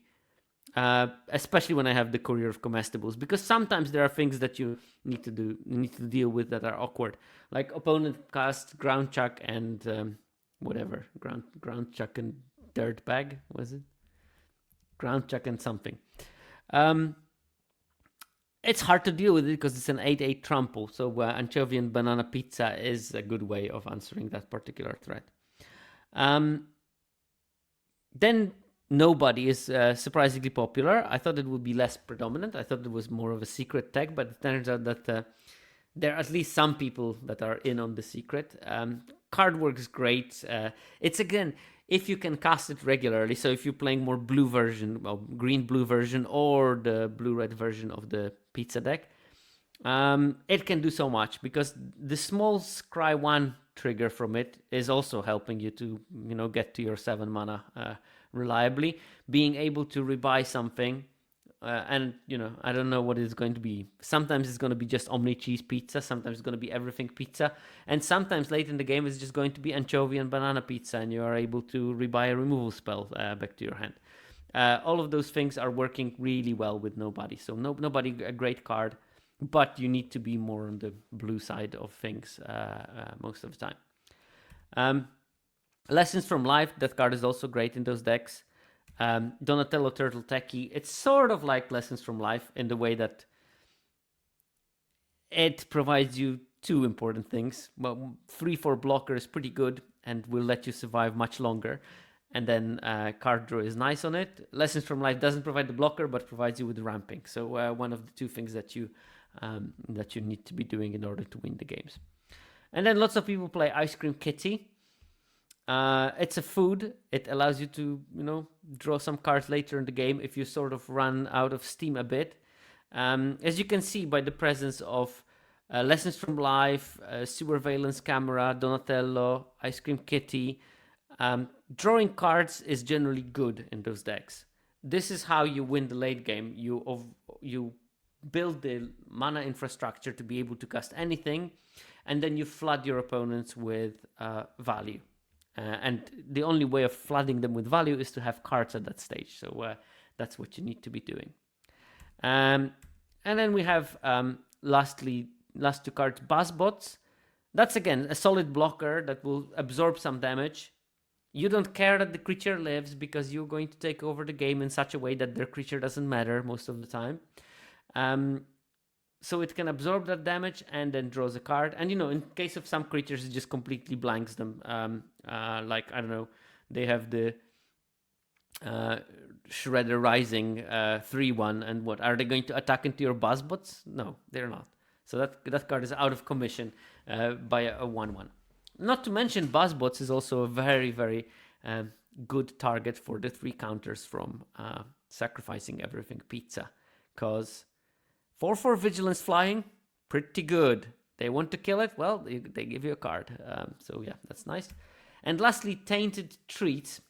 Especially when I have the Courier of Comestibles, because sometimes there are things that you need to deal with that are awkward. Like opponent cast Ground Chuck and whatever. Ground Chuck and Dirtbag, was it? Ground Chuck and something. It's hard to deal with it because it's an 8/8 trample. So Anchovy and Banana Pizza is a good way of answering that particular threat. Then Nobody is surprisingly popular. I thought it would be less predominant. I thought it was more of a secret tech, but it turns out that there are at least some people that are in on the secret. Card works great. It's, again, if you can cast it regularly, so if you're playing more blue version, well, green-blue version, or the blue-red version of the pizza deck, it can do so much, because the small Scry 1 trigger from it is also helping you to, get to your 7 mana reliably. Being able to rebuy something, and I don't know what it's going to be. Sometimes it's going to be just Omni Cheese Pizza, sometimes it's going to be Everything Pizza, and sometimes late in the game it's just going to be Anchovy and Banana Pizza, and you are able to rebuy a removal spell back to your hand. All of those things are working really well with Nobody. So Nobody, a great card, but you need to be more on the blue side of things most of the time. Lessons from Life, that card is also great in those decks. Donatello Turtle Techie, it's sort of like Lessons from Life in the way that it provides you two important things. Well, 3/4 blocker is pretty good and will let you survive much longer. And then card draw is nice on it. Lessons from Life doesn't provide the blocker, but provides you with the ramping. So one of the two things that you need to be doing in order to win the games. And then lots of people play Ice Cream Kitty. It's a food. It allows you to, draw some cards later in the game if you sort of run out of steam a bit. As you can see by the presence of Lessons from Life, Sewer Valence Camera, Donatello, Ice Cream Kitty, drawing cards is generally good in those decks. This is how you win the late game. You build the mana infrastructure to be able to cast anything, and then you flood your opponents with value. And the only way of flooding them with value is to have cards at that stage. So that's what you need to be doing. And then we have, last two cards, Buzzbots. That's again a solid blocker that will absorb some damage. You don't care that the creature lives because you're going to take over the game in such a way that their creature doesn't matter most of the time. So it can absorb that damage and then draws a card. And in case of some creatures, it just completely blanks them. Like, I don't know, they have the Shredder Rising 3/1, and what are they going to attack into your Buzzbots? No, they're not. So that card is out of commission by a 1/1. Not to mention, Buzzbots is also a very, very good target for the 3 counters from Sacrificing Everything Pizza, because 4/4 Vigilance Flying, pretty good. They want to kill it, well, they give you a card. So yeah, that's nice. And lastly, Tainted Treats.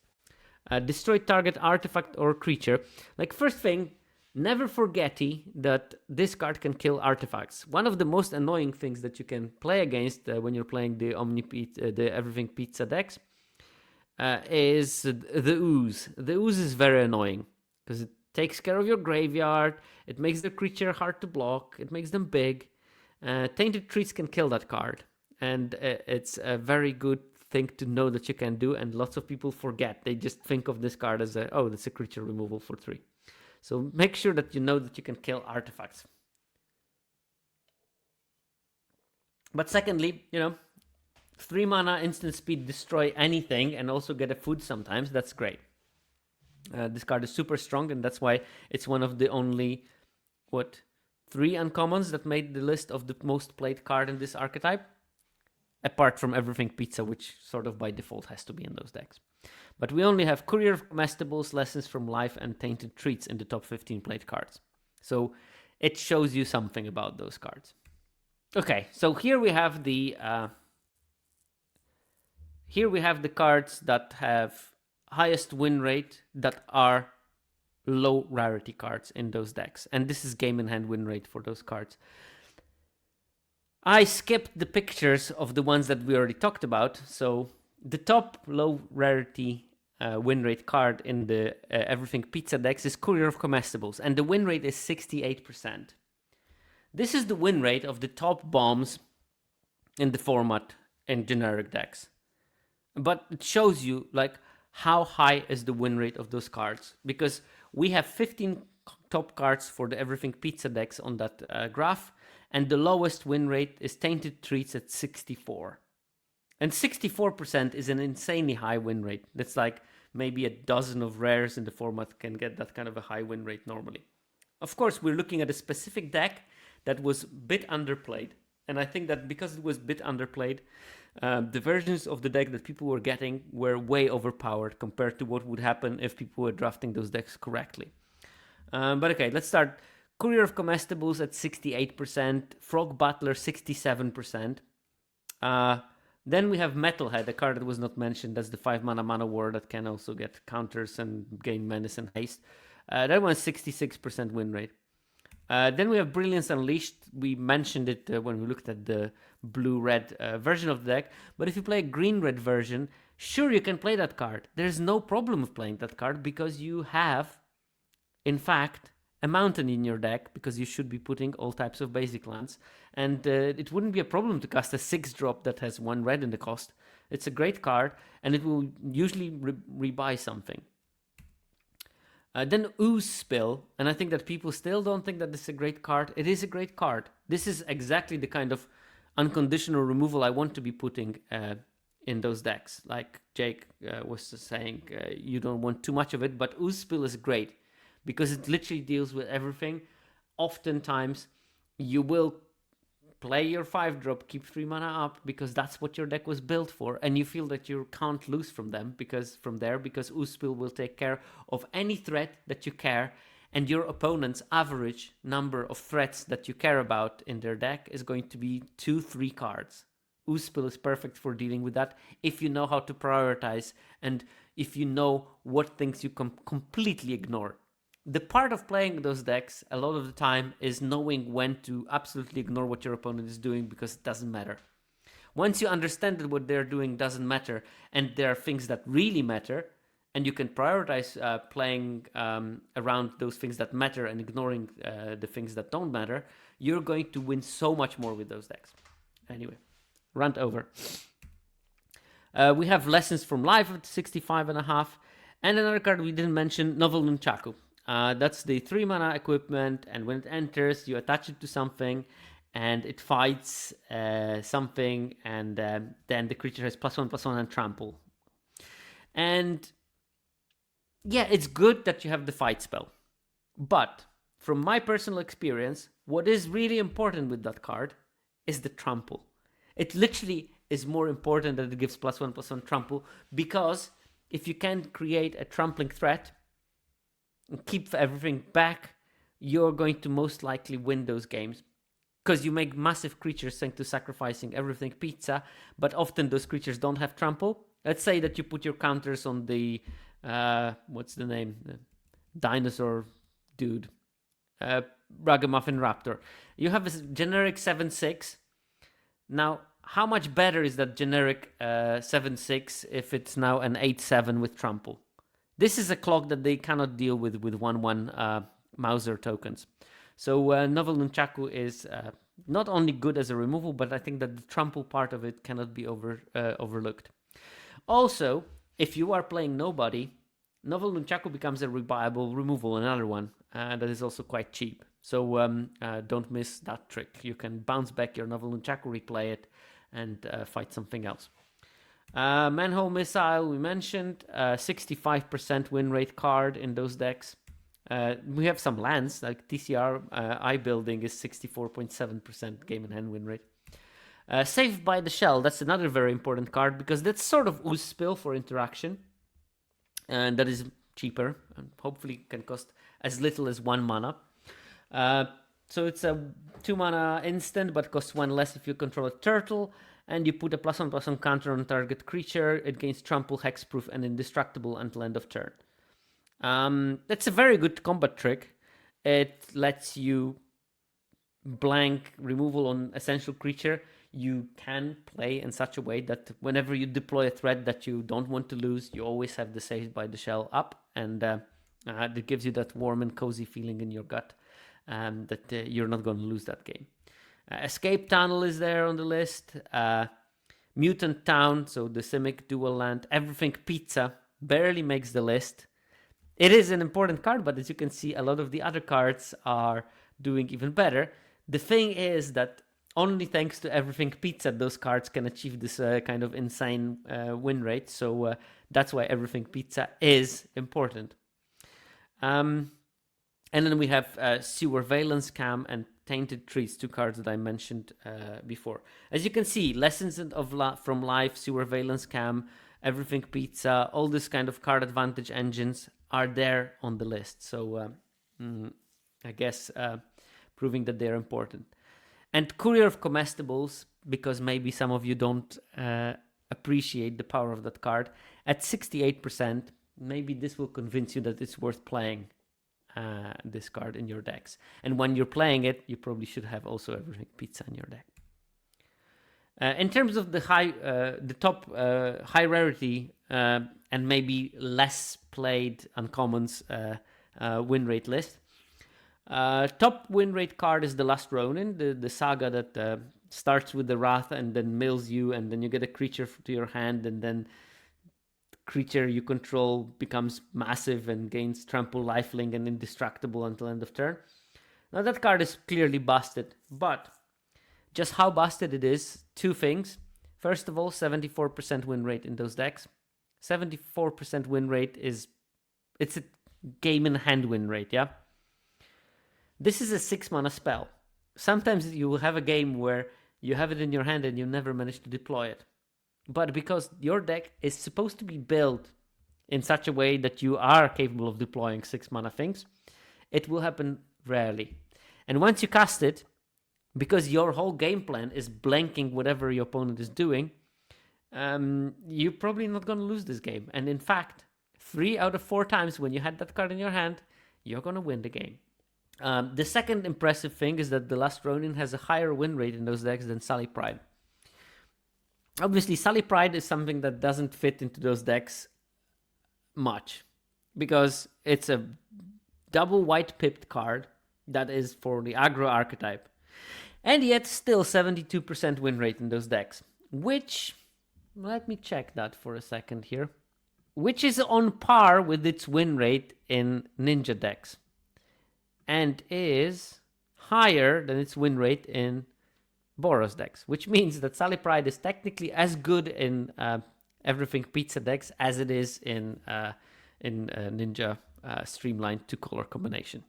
Destroy target artifact or creature. Like, first thing, never forget that this card can kill artifacts. One of the most annoying things that you can play against when you're playing the the Everything Pizza decks is the Ooze. The Ooze is very annoying because it takes care of your graveyard, it makes the creature hard to block, it makes them big. Tainted Treats can kill that card, and it's a very good thing to know that you can do, and lots of people forget. They just think of this card as that's a creature removal for 3. So make sure that you know that you can kill artifacts. But secondly, 3 mana, instant speed, destroy anything, and also get a food sometimes. That's great. This card is super strong, and that's why it's one of the only, 3 uncommons that made the list of the most played card in this archetype. Apart from Everything Pizza, which sort of by default has to be in those decks. But we only have Courier of Comestibles, Lessons from Life, and Tainted Treats in the top 15 played cards. So it shows you something about those cards. Okay, so here we have the cards that have highest win rate that are low rarity cards in those decks. And this is game in hand win rate for those cards. I skipped the pictures of the ones that we already talked about. So the top low rarity win rate card in the Everything Pizza decks is Courier of Comestibles, and the win rate is 68%. This is the win rate of the top bombs in the format in generic decks. But it shows you how high is the win rate of those cards, because we have 15 top cards for the Everything Pizza decks on that graph, and the lowest win rate is Tainted Treats at 64. And 64% is an insanely high win rate. That's like maybe a dozen of rares in the format can get that kind of a high win rate normally. Of course, we're looking at a specific deck that was a bit underplayed. And I think that because it was a bit underplayed, the versions of the deck that people were getting were way overpowered compared to what would happen if people were drafting those decks correctly. But okay, let's start. Courier of Comestibles at 68%, Frog Butler 67%. Then we have Metalhead, a card that was not mentioned. That's the 5 mana war that can also get counters and gain menace and haste. That one's 66% win rate. Then we have Brilliance Unleashed. We mentioned it when we looked at the blue-red version of the deck. But if you play a green-red version, sure, you can play that card. There's no problem with playing that card because you have, in fact, a mountain in your deck, because you should be putting all types of basic lands, and it wouldn't be a problem to cast a 6-drop that has 1 red in the cost. It's a great card, and it will usually rebuy something. Then Ooze Spill, and I think that people still don't think that this is a great card. It is a great card. This is exactly the kind of unconditional removal I want to be putting in those decks. Like Jake was saying, you don't want too much of it, but Ooze Spill is great, because it literally deals with everything. Oftentimes, you will play your 5-drop, keep 3 mana up, because that's what your deck was built for, and you feel that you can't lose from them, because Ooze Spill will take care of any threat that you care, and your opponent's average number of threats that you care about in their deck is going to be 2-3 cards. Ooze Spill is perfect for dealing with that if you know how to prioritize, and if you know what things you can completely ignore. the part of playing those decks a lot of the time is knowing when to absolutely ignore what your opponent is doing because it doesn't matter. Once you understand that what they're doing doesn't matter and there are things that really matter, and you can prioritize playing around those things that matter and ignoring the things that don't matter, you're going to win so much more with those decks. Anyway, rant over. We have Lessons from Life at 65.5, and another card we didn't mention, Novel Nunchaku. That's the 3 mana equipment, and when it enters, you attach it to something, and it fights something, and then the creature has +1/+1 and trample. And yeah, it's good that you have the fight spell. But from my personal experience, what is really important with that card is the trample. It literally is more important that it gives +1/+1 trample, because if you can create a trampling threat and keep everything back, you're going to most likely win those games. Because you make massive creatures thanks to sacrificing everything pizza, but often those creatures don't have trample. Let's say that you put your counters on the, what's the name? The dinosaur dude. Ragamuffin Raptor. You have a generic 7/6. Now, how much better is that generic 7/6 if it's now an 8/7 with trample? This is a clock that they cannot deal with 1/1 Mauser tokens. So Novel Nunchaku is not only good as a removal, but I think that the trample part of it cannot be overlooked. Also, if you are playing nobody, Novel Nunchaku becomes a rebuyable removal, another one that is also quite cheap. So don't miss that trick. You can bounce back your Novel Nunchaku, replay it, and fight something else. Manhole Missile, we mentioned, 65% win rate card in those decks. We have some lands, like TCR I building is 64.7% game in hand win rate. Saved by the Shell, that's another very important card, because that's sort of ooze spill for interaction. And that is cheaper, and hopefully can cost as little as 1 mana. So it's a 2 mana instant, but costs 1 less if you control a turtle, and you put a +1/+1 counter on target creature. It gains trample, hexproof, and indestructible until end of turn. That's a very good combat trick. It lets you blank removal on essential creature. You can play in such a way that whenever you deploy a threat that you don't want to lose, you always have the Saved by the Shell up, and it gives you that warm and cozy feeling in your gut that you're not going to lose that game. Escape Tunnel is there on the list. Mutant Town, so the Simic dual land. Everything Pizza barely makes the list. It is an important card, but as you can see, a lot of the other cards are doing even better. The thing is that only thanks to Everything Pizza, those cards can achieve this kind of insane win rate. So that's why Everything Pizza is important. And then we have Sewer Valence Cam and Tainted Trees, 2 cards that I mentioned before. As you can see, Lessons from Life, Sewer Valence Cam, Everything Pizza, all this kind of card advantage engines are there on the list. So I guess proving that they're important. And Courier of Comestibles, because maybe some of you don't appreciate the power of that card, at 68%, maybe this will convince you that it's worth playing this card in your decks. And when you're playing it, you probably should have also Everything Pizza in your deck. In terms of the top high rarity and maybe less played uncommons win rate list, top win rate card is the Last Ronin, the saga that starts with the Wrath and then mills you, and then you get a creature to your hand, and then creature you control becomes massive and gains trample, lifelink, and indestructible until end of turn. Now that card is clearly busted, but just how busted it is, 2 things. First of all, 74% win rate in those decks. 74% win rate it's a game in hand win rate, yeah? This is a 6 mana spell. Sometimes you will have a game where you have it in your hand and you never manage to deploy it. But because your deck is supposed to be built in such a way that you are capable of deploying 6 mana things, it will happen rarely. And once you cast it, because your whole game plan is blanking whatever your opponent is doing, you're probably not going to lose this game. And in fact, 3 out of 4 times when you had that card in your hand, you're gonna win the game. The second impressive thing is that the Last Ronin has a higher win rate in those decks than Sully Pride. Obviously, Sully Pride is something that doesn't fit into those decks much because it's a double white pipped card that is for the aggro archetype. And yet still 72% win rate in those decks, which, let me check that for a second here, which is on par with its win rate in Ninja decks and is higher than its win rate in Boros decks, which means that Sully Pride is technically as good in Everything Pizza decks as it is in Ninja Streamlined 2-color combination.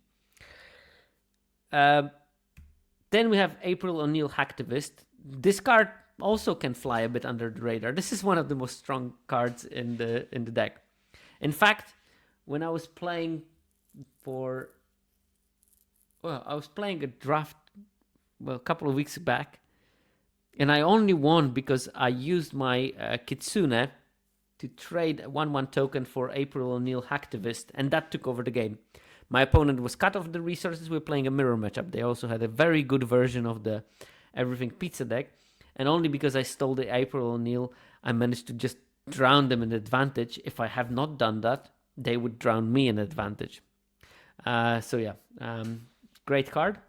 Then we have April O'Neil Hacktivist. This card also can fly a bit under the radar. This is one of the most strong cards in the deck. In fact, when I was playing a draft a couple of weeks back, and I only won because I used my Kitsune to trade 1/1 token for April O'Neil Hacktivist, and that took over the game. My opponent was cut off the resources. We were playing a mirror matchup. They also had a very good version of the Everything Pizza deck, and only because I stole the April O'Neil, I managed to just drown them in advantage. If I have not done that, they would drown me in advantage. Great card.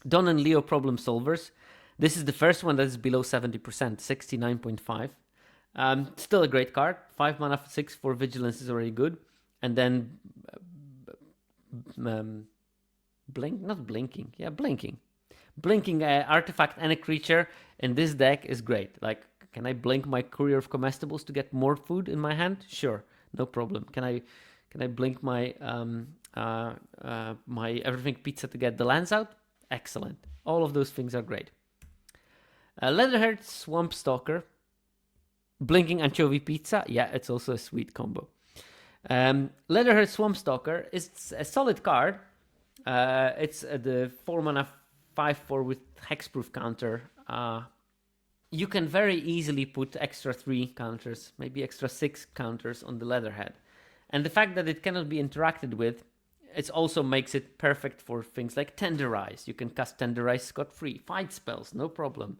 Don and Leo Problem Solvers. This is the first one that is below 70%, 69.5. Still a great card. 5 mana for 6 for Vigilance is already good. And then Blinking artifact and a creature in this deck is great. Like, can I blink my Courier of Comestibles to get more food in my hand? Sure, no problem. Can I blink my my Everything Pizza to get the lands out? Excellent. All of those things are great. Leatherhead Swamp Stalker. Blinking Anchovy Pizza. Yeah, it's also a sweet combo. Leatherhead Swamp Stalker is a solid card. It's the 4 mana 5/4 with hexproof counter. You can very easily put extra 3 counters, maybe extra 6 counters on the Leatherhead. And the fact that it cannot be interacted with, it also makes it perfect for things like Tenderize. You can cast Tenderize scot-free. Fight spells, no problem.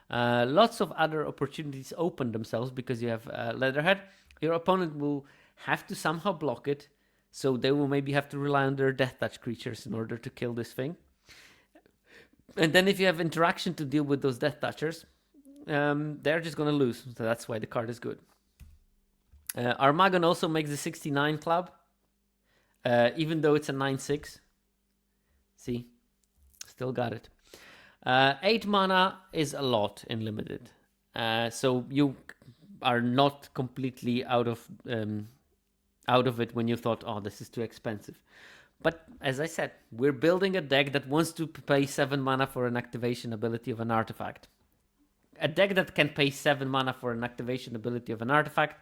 Lots of other opportunities open themselves because you have Leatherhead. Your opponent will have to somehow block it, so they will maybe have to rely on their Death Touch creatures in order to kill this thing. And then if you have interaction to deal with those Death Touchers, they're just going to lose. So that's why the card is good. Armagon also makes the 69 club, even though it's a 9/6. See? Still got it. 8 mana is a lot in limited. So you are not completely out of it when you thought, oh, this is too expensive. But as I said, we're building a deck that wants to pay 7 mana for an activation ability of an artifact. A deck that can pay 7 mana for an activation ability of an artifact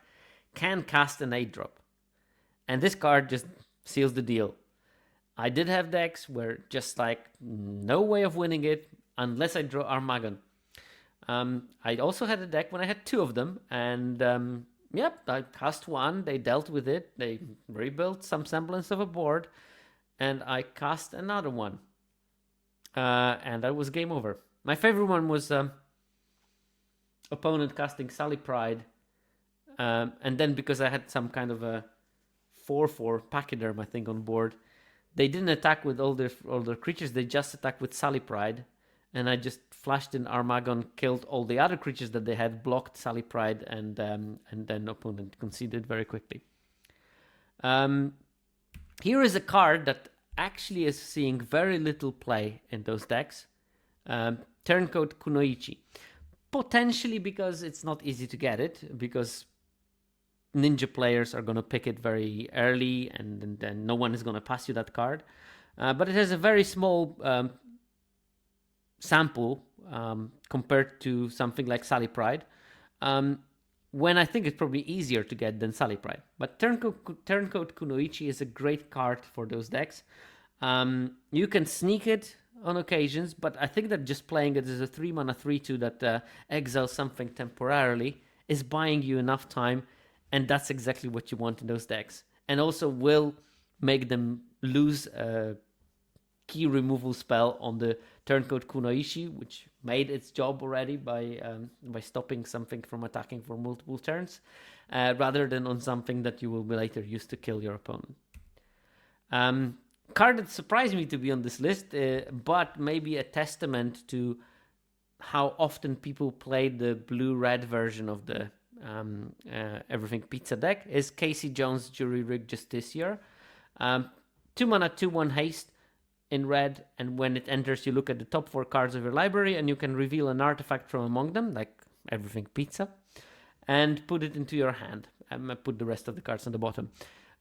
can cast an 8-drop. And this card just seals the deal. I did have decks where just like no way of winning it unless I draw Armagon. I also had a deck when I had 2 of them, and I cast 1, they dealt with it, they rebuilt some semblance of a board, and I cast another one. And that was game over. My favorite one was opponent casting Sully Pride, and then because I had some kind of a 4/4 Pachyderm, I think, on board, they didn't attack with all their creatures, they just attacked with Sully Pride, and I just flashed in Armagon, killed all the other creatures that they had, blocked Sully Pride, and then opponent conceded very quickly. Here is a card that actually is seeing very little play in those decks. Turncoat Kunoichi. Potentially because it's not easy to get it, because Ninja players are going to pick it very early, and then no one is going to pass you that card. But it has a very small sample compared to something like Sully Pride, when I think it's probably easier to get than Sully Pride. But Turncoat Kunoichi is a great card for those decks. You can sneak it on occasions, but I think that just playing it as a 3 mana 3/2 that exiles something temporarily is buying you enough time, and that's exactly what you want in those decks. And also will make them lose a key removal spell on the turncoat Kunoichi, which made its job already by stopping something from attacking for multiple turns, rather than on something that you will later use to kill your opponent. Card that surprised me to be on this list, but maybe a testament to how often people play the blue-red version of the Everything Pizza deck, is Casey Jones' Jury Rig Justiciar. 2 mana, 2/1 haste in red, and when it enters, you look at the top 4 cards of your library, and you can reveal an artifact from among them, like Everything Pizza, and put it into your hand. Put the rest of the cards on the bottom.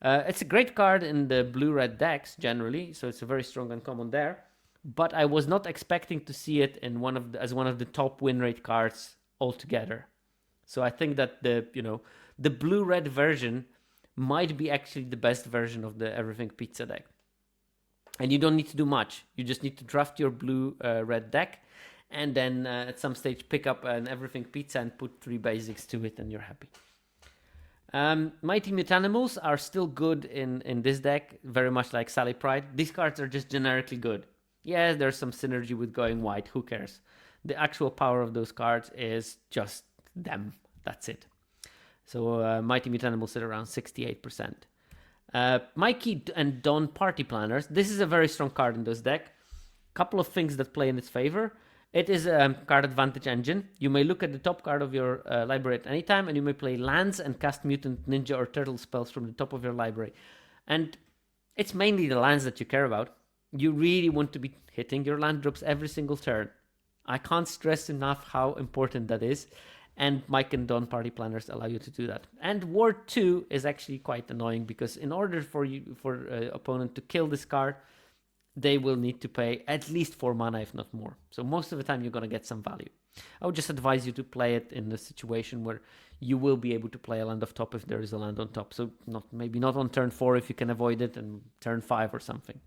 It's a great card in the blue-red decks generally, so it's a very strong uncommon there. But I was not expecting to see it in as one of the top win rate cards altogether. So I think that the blue-red version might be actually the best version of the Everything Pizza deck. And you don't need to do much. You just need to draft your blue-red deck, and then at some stage pick up an Everything Pizza and put 3 basics to it, and you're happy. Mighty Mutanimals are still good in this deck, very much like Sally Pride. These cards are just generically good. Yeah, there's some synergy with going white, who cares? The actual power of those cards is just them, that's it. So Mighty Mutanimals sit around 68%. Mikey and Dawn Party Planners, this is a very strong card in this deck. Couple of things that play in its favor. It is a card advantage engine. You may look at the top card of your library at any time, and you may play lands and cast mutant, ninja, or turtle spells from the top of your library. And it's mainly the lands that you care about. You really want to be hitting your land drops every single turn. I can't stress enough how important that is. And Mike and Dawn Party Planners allow you to do that. And Ward 2 is actually quite annoying, because in order for opponent to kill this card, they will need to pay at least 4 mana, if not more. So most of the time, you're going to get some value. I would just advise you to play it in a situation where you will be able to play a land off top if there is a land on top. So maybe not on turn 4 if you can avoid it, and turn 5 or something.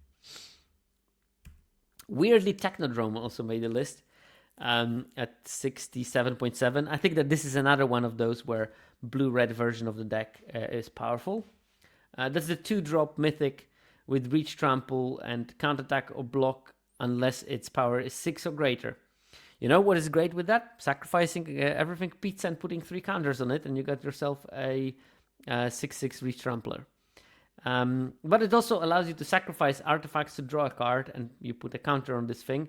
Weirdly, Technodrome also made a list at 67.7. I think that this is another one of those where blue-red version of the deck is powerful. That's the 2-drop mythic with reach, trample, and counterattack or block unless its power is 6 or greater. You know what is great with that? Sacrificing Everything Pizza and putting 3 counters on it, and you got yourself a 6/6 reach trampler. But it also allows you to sacrifice artifacts to draw a card, and you put a counter on this thing.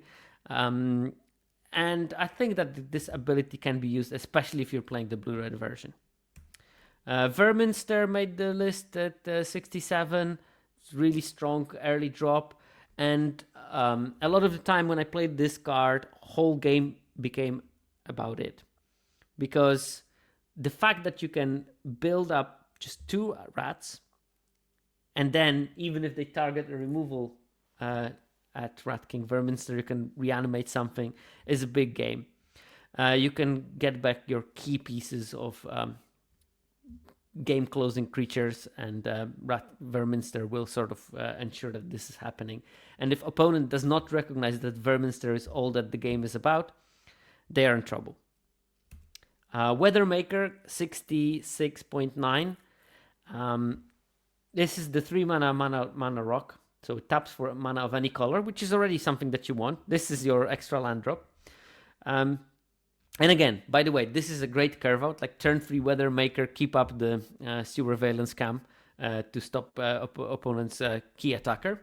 And I think that this ability can be used, especially if you're playing the blue-red version. Verminster made the list at 67. It's really strong early drop. And a lot of the time when I played this card, whole game became about it. Because the fact that you can build up just 2 rats, and then even if they target a removal at Rat King Verminster, you can reanimate something, is a big game. You can get back your key pieces of game-closing creatures, and Rat Verminster will sort of ensure that this is happening. And if opponent does not recognize that Verminster is all that the game is about, they are in trouble. Weathermaker, 66.9. This is the 3 mana rock. So it taps for mana of any color, which is already something that you want. This is your extra land drop. And again, by the way, this is a great curve out. Like turn 3 Weathermaker, keep up the Sewer Valence Cam to stop opponent's key attacker.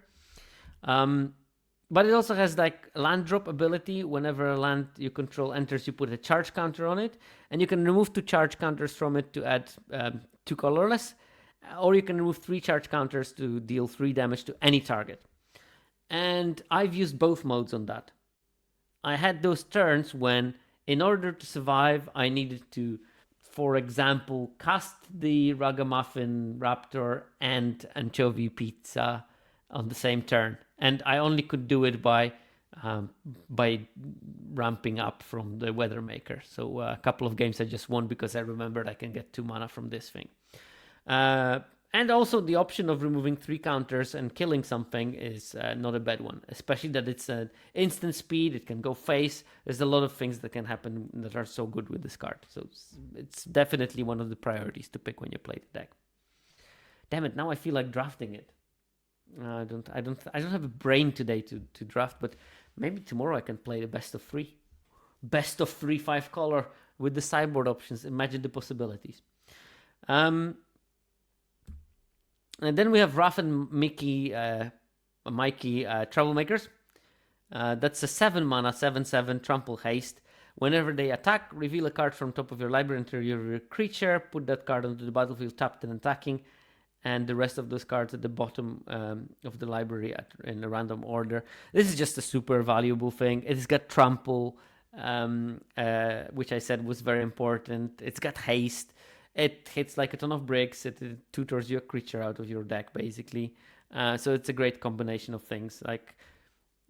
But it also has like land drop ability. Whenever a land you control enters, you put a charge counter on it. And you can remove 2 charge counters from it to add 2 colorless. Or you can remove 3 charge counters to deal 3 damage to any target. And I've used both modes on that. I had those turns when, in order to survive, I needed to, for example, cast the Ragamuffin Raptor and Anchovy Pizza on the same turn. And I only could do it by ramping up from the Weathermaker. So a couple of games I just won because I remembered I can get 2 mana from this thing. And also the option of removing 3 counters and killing something is not a bad one, especially that it's an instant speed, it can go face. There's a lot of things that can happen that are so good with this card. So it's definitely one of the priorities to pick when you play the deck. Damn it, now I feel like drafting it. I don't have a brain today to draft, but maybe tomorrow I can play the best of three 5-color with the sideboard options. Imagine the possibilities. And then we have Raf and Mikey Troublemakers. That's a 7 mana 7/7 trample haste. Whenever they attack, reveal a card from top of your library into your creature. Put that card onto the battlefield tapped and attacking, and the rest of those cards at the bottom of the library in a random order. This is just a super valuable thing. It's got trample, which I said was very important. It's got haste. It hits like a ton of bricks. It tutors your creature out of your deck, basically. So it's a great combination of things. Like,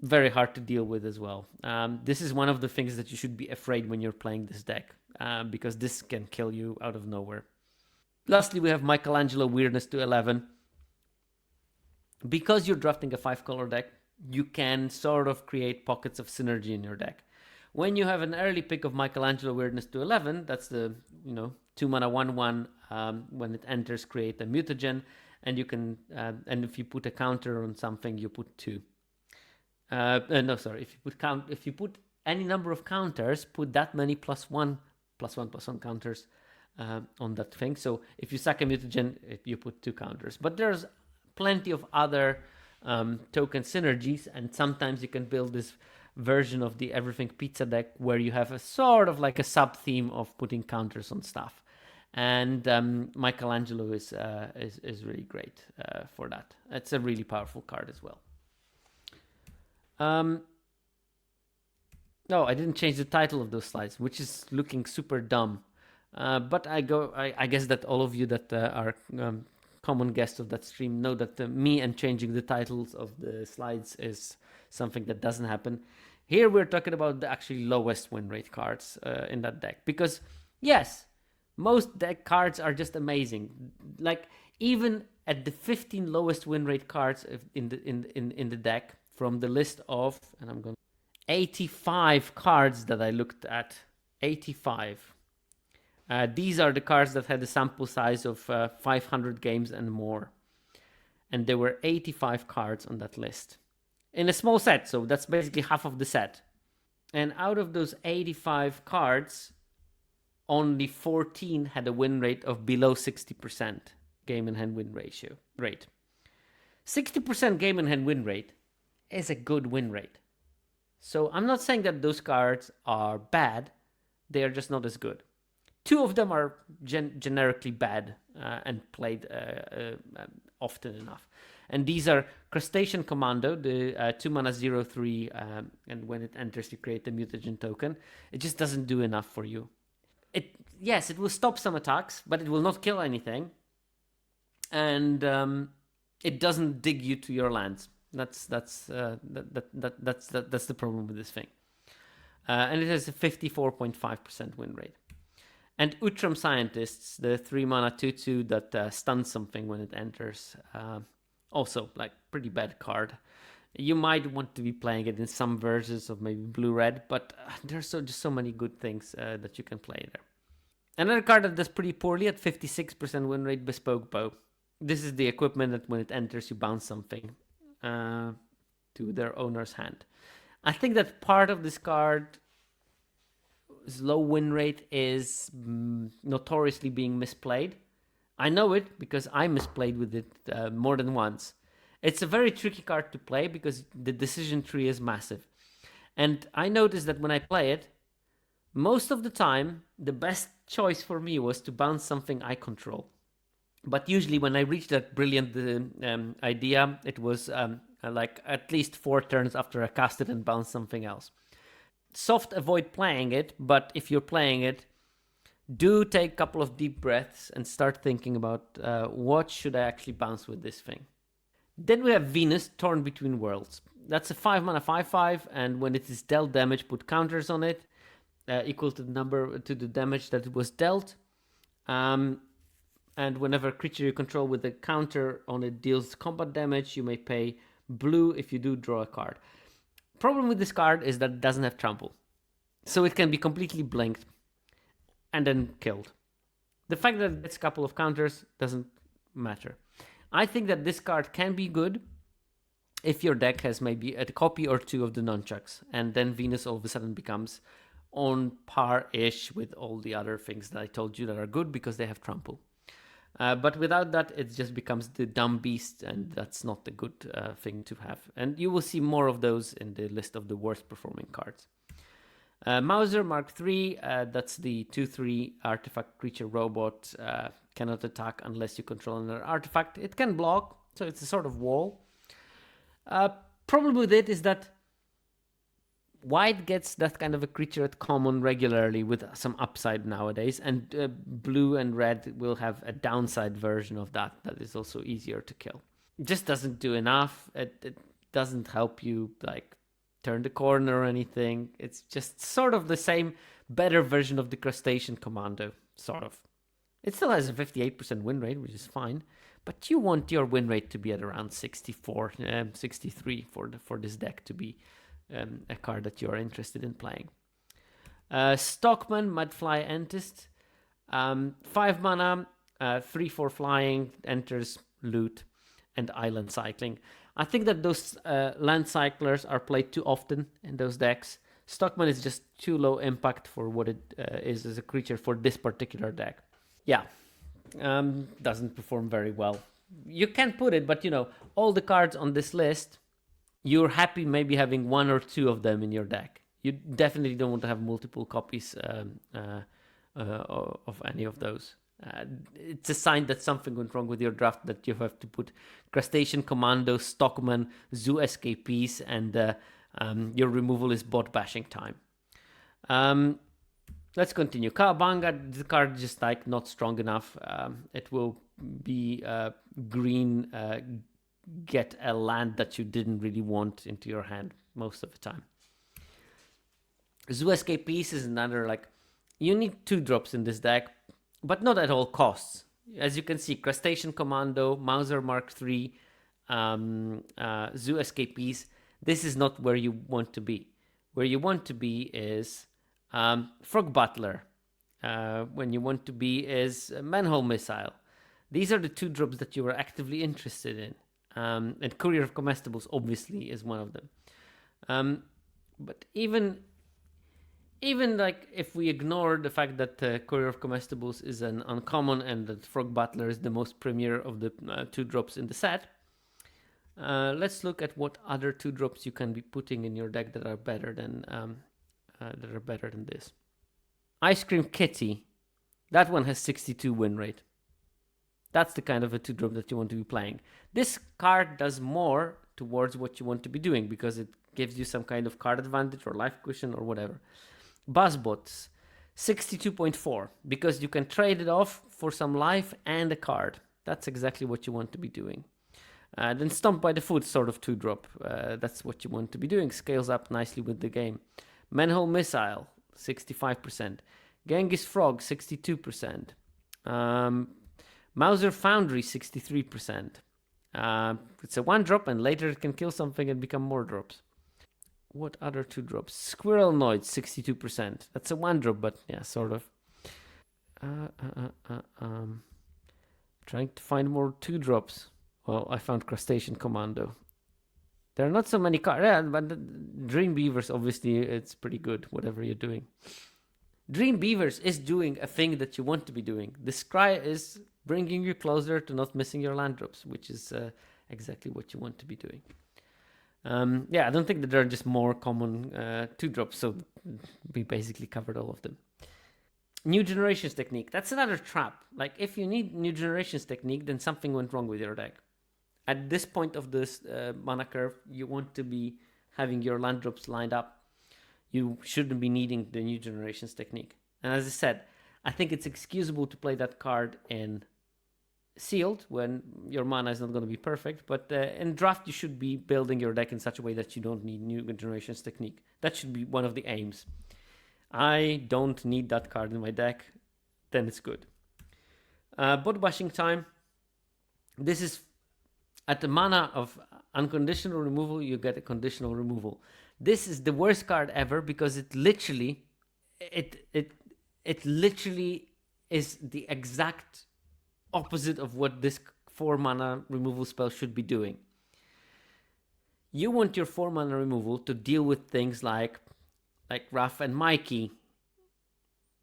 very hard to deal with as well. This is one of the things that you should be afraid when you're playing this deck, because this can kill you out of nowhere. Lastly, we have Michelangelo Weirdness to 11. Because you're drafting a 5-color deck, you can sort of create pockets of synergy in your deck. When you have an early pick of Michelangelo Weirdness to 11, that's the 2 mana 1/1. When it enters, create a mutagen, and you can and if you put a counter on something, you put 2. No, sorry. If you put any number of counters, put that many +1/+1/+1 counters on that thing. So if you sack a mutagen, you put 2 counters. But there's plenty of other token synergies, and sometimes you can build this version of the Everything Pizza deck where you have a sort of like a sub theme of putting counters on stuff. And Michelangelo is really great for that. It's a really powerful card as well. No, I didn't change the title of those slides, which is looking super dumb. But I guess that all of you that are common guests of that stream know that me and changing the titles of the slides is something that doesn't happen. Here we're talking about the actually lowest win rate cards in that deck. Because, yes, most deck cards are just amazing. Like, even at the 15 lowest win rate cards in the deck, from the list of, and I'm going 85 cards that I looked at. 85. These are the cards that had a sample size of 500 games and more. And there were 85 cards on that list. In a small set, so that's basically half of the set. And out of those 85 cards, only 14 had a win rate of below 60% game in hand win rate. 60% game in hand win rate is a good win rate. So I'm not saying that those cards are bad, they are just not as good. 2 of them are generically bad and played often enough. And these are Crustacean Commando, the 2 mana 0/3, and when it enters, you create a mutagen token. It just doesn't do enough for you. Yes, it will stop some attacks, but it will not kill anything. And it doesn't dig you to your lands. That's the problem with this thing. And it has a 54.5% win rate. And Utram Scientists, the 3 mana 2/2 that stuns something when it enters. Also, like, pretty bad card. You might want to be playing it in some versions of maybe blue-red, but there's just so many good things that you can play there. Another card that does pretty poorly at 56% win rate, Bespoke Bow. This is the equipment that when it enters, you bounce something to their owner's hand. I think that part of this card's low win rate is notoriously being misplayed. I know it because I misplayed with it more than once. It's a very tricky card to play because the decision tree is massive. And I noticed that when I play it, most of the time, the best choice for me was to bounce something I control. But usually when I reached that brilliant idea, it was like at least 4 turns after I cast it and bounced something else. Soft avoid playing it, but if you're playing it, do take a couple of deep breaths and start thinking about what should I actually bounce with this thing. Then we have Venus, Torn Between Worlds. That's a 5 mana 5/5, and when it is dealt damage, put counters on it, equal to the damage that it was dealt. And whenever a creature you control with a counter on it deals combat damage, you may pay blue. If you do, draw a card. Problem with this card is that it doesn't have trample. So it can be completely blinked and then killed. The fact that it gets a couple of counters doesn't matter. I think that this card can be good if your deck has maybe a copy or two of the nunchucks, and then Venus all of a sudden becomes on par-ish with all the other things that I told you that are good because they have trample. But without that, it just becomes the dumb beast, and that's not a good thing to have. And you will see more of those in the list of the worst performing cards. Mauser Mark III, that's the 2/3 artifact creature robot, cannot attack unless you control another artifact. It can block, so it's a sort of wall. Problem with it is that white gets that kind of a creature at common regularly with some upside nowadays, and blue and red will have a downside version of that is also easier to kill. It just doesn't do enough. It doesn't help you like turn the corner or anything. It's just sort of the same, better version of the Crustacean Commando, sort of. It still has a 58% win rate, which is fine, but you want your win rate to be at around 64, 63 for this deck to be a card that you're interested in playing. Stockman, Mudfly Entist, 5 mana, 3/4 flying, enters loot, and island cycling. I think that those land cyclers are played too often in those decks. Stockman is just too low impact for what it is as a creature for this particular deck. Yeah, doesn't perform very well. You can put it, but all the cards on this list, you're happy maybe having 1 or 2 of them in your deck. You definitely don't want to have multiple copies of any of those. It's a sign that something went wrong with your draft, that you have to put Crustacean Commando, Stockman, Zoo Escapees, and your removal is bot bashing time. Let's continue. Kawabanga, the card just like not strong enough. It will be green, get a land that you didn't really want into your hand most of the time. Zoo Escapees is another, like, you need 2 drops in this deck, but not at all costs. As you can see, Crustacean Commando, Mauser Mark III, Zoo Escapees, this is not where you want to be. Where you want to be is Frog Butler. When you want to be is Manhole Missile. These are the 2 drops that you are actively interested in. And Courier of Comestibles obviously is one of them. But even like if we ignore the fact that Courier of Comestibles is an uncommon and that Frog Butler is the most premier of the 2 drops in the set, let's look at what other 2 drops you can be putting in your deck that are better than this. Ice Cream Kitty, that one has 62 win rate. That's the kind of a 2 drop that you want to be playing. This card does more towards what you want to be doing because it gives you some kind of card advantage or life cushion or whatever. Buzzbots, 62.4, because you can trade it off for some life and a card. That's exactly what you want to be doing. Then Stomp by the Foot, sort of 2 drop. That's what you want to be doing. Scales up nicely with the game. Manhole Missile, 65%. Genghis Frog, 62%. Mauser Foundry, 63%. It's a 1 drop, and later it can kill something and become more drops. What other 2 drops? Squirrel Noid, 62%. That's a 1 drop, but yeah, sort of. Trying to find more 2 drops. Well, I found Crustacean Commando. There are not so many cards, yeah, but Dream Beavers, obviously, it's pretty good, whatever you're doing. Dream Beavers is doing a thing that you want to be doing. The Scry is bringing you closer to not missing your land drops, which is exactly what you want to be doing. Yeah, I don't think that there are just more common 2 drops, so we basically covered all of them. New Generations Technique, that's another trap. Like, if you need New Generations Technique, then something went wrong with your deck. At this point of this mana curve, you want to be having your land drops lined up. You shouldn't be needing the New Generations Technique. And as I said, I think it's excusable to play that card in Sealed when your mana is not going to be perfect, but in Draft you should be building your deck in such a way that you don't need New Generations Technique. That should be one of the aims. I don't need that card in my deck, then it's good. Bot Bashing Time. This is at the mana of unconditional removal, you get a conditional removal. This is the worst card ever because it literally is the exact opposite of what this 4 mana removal spell should be doing. You want your 4-mana removal to deal with things like Raf and Mikey,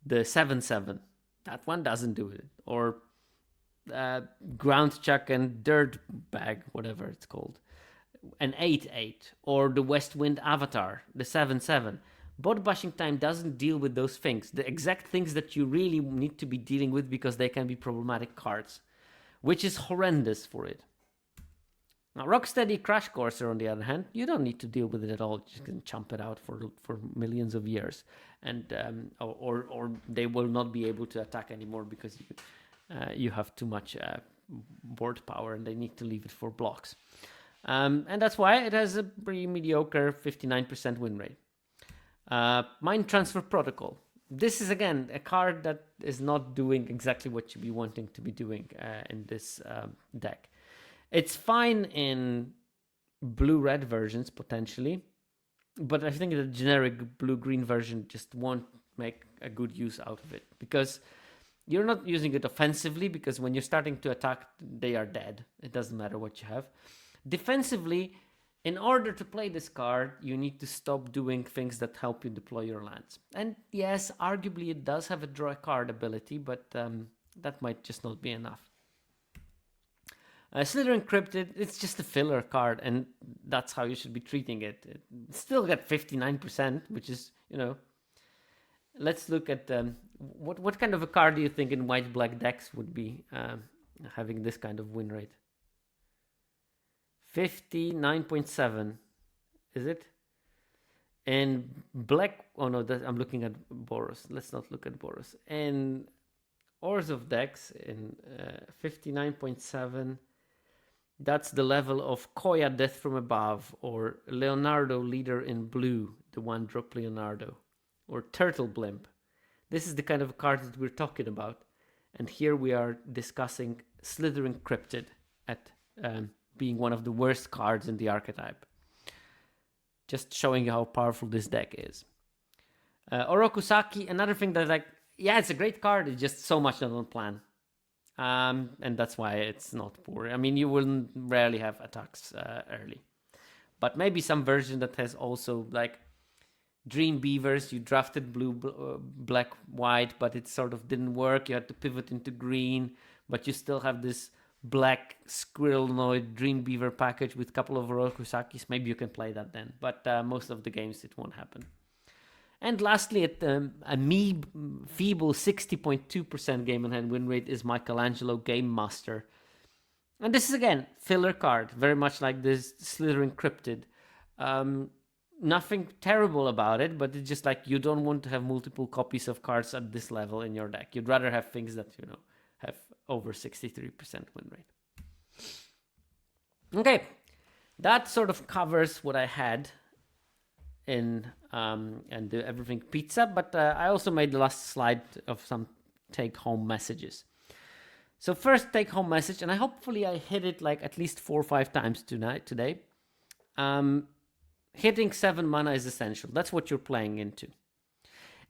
the 7/7. That one doesn't do it. Or Ground Chuck and Dirt Bag, whatever it's called. An 8/8. Or the West Wind Avatar, the 7/7. Board Bashing Time doesn't deal with those things. The exact things that you really need to be dealing with, because they can be problematic cards, which is horrendous for it. Now, Rocksteady Crash Courser, on the other hand, you don't need to deal with it at all. You can chump it out for millions of years, and or they will not be able to attack anymore because you have too much board power, and they need to leave it for blocks. And that's why it has a pretty mediocre 59% win rate. Mind Transfer Protocol. This is, again, a card that is not doing exactly what you'd be wanting to be doing in this deck. It's fine in blue-red versions, potentially, but I think the generic blue-green version just won't make a good use out of it, because you're not using it offensively, because when you're starting to attack, they are dead. It doesn't matter what you have. Defensively, in order to play this card, you need to stop doing things that help you deploy your lands. And yes, arguably it does have a draw a card ability, but that might just not be enough. Slither Encrypted, it's just a filler card, and that's how you should be treating it. It still got 59%, which is, let's look at what kind of a card do you think in white-black decks would be having this kind of win rate? 59.7, is it? And black, oh no, I'm looking at Boros. Let's not look at Boros. And Ores of decks in 59.7, that's the level of Koya Death from Above, or Leonardo Leader in Blue, the 1-drop Leonardo, or Turtle Blimp. This is the kind of card that we're talking about. And here we are discussing Slither Encrypted at being one of the worst cards in the archetype. Just showing you how powerful this deck is. Orokusaki, another thing that it's a great card, it's just so much not on plan. And that's why it's not poor. I mean, you will rarely have attacks early. But maybe some version that has also Dream Beavers, you drafted blue, black, white, but it sort of didn't work. You had to pivot into green, but you still have this black Squirrelnoid Dream Beaver package with a couple of Orokusakis. Maybe you can play that then, but most of the games it won't happen. And lastly, at a feeble 60.2% game in hand win rate is Michelangelo Game Master. And this is, again, filler card, very much like this Slither Encrypted. Nothing terrible about it, but it's just you don't want to have multiple copies of cards at this level in your deck. You'd rather have things that, have over 63% win rate. Okay, that sort of covers what I had in and the Everything Pizza, but I also made the last slide of some take-home messages. So first take-home message, and hopefully I hit it at least 4 or 5 times today. Hitting 7 mana is essential. That's what you're playing into.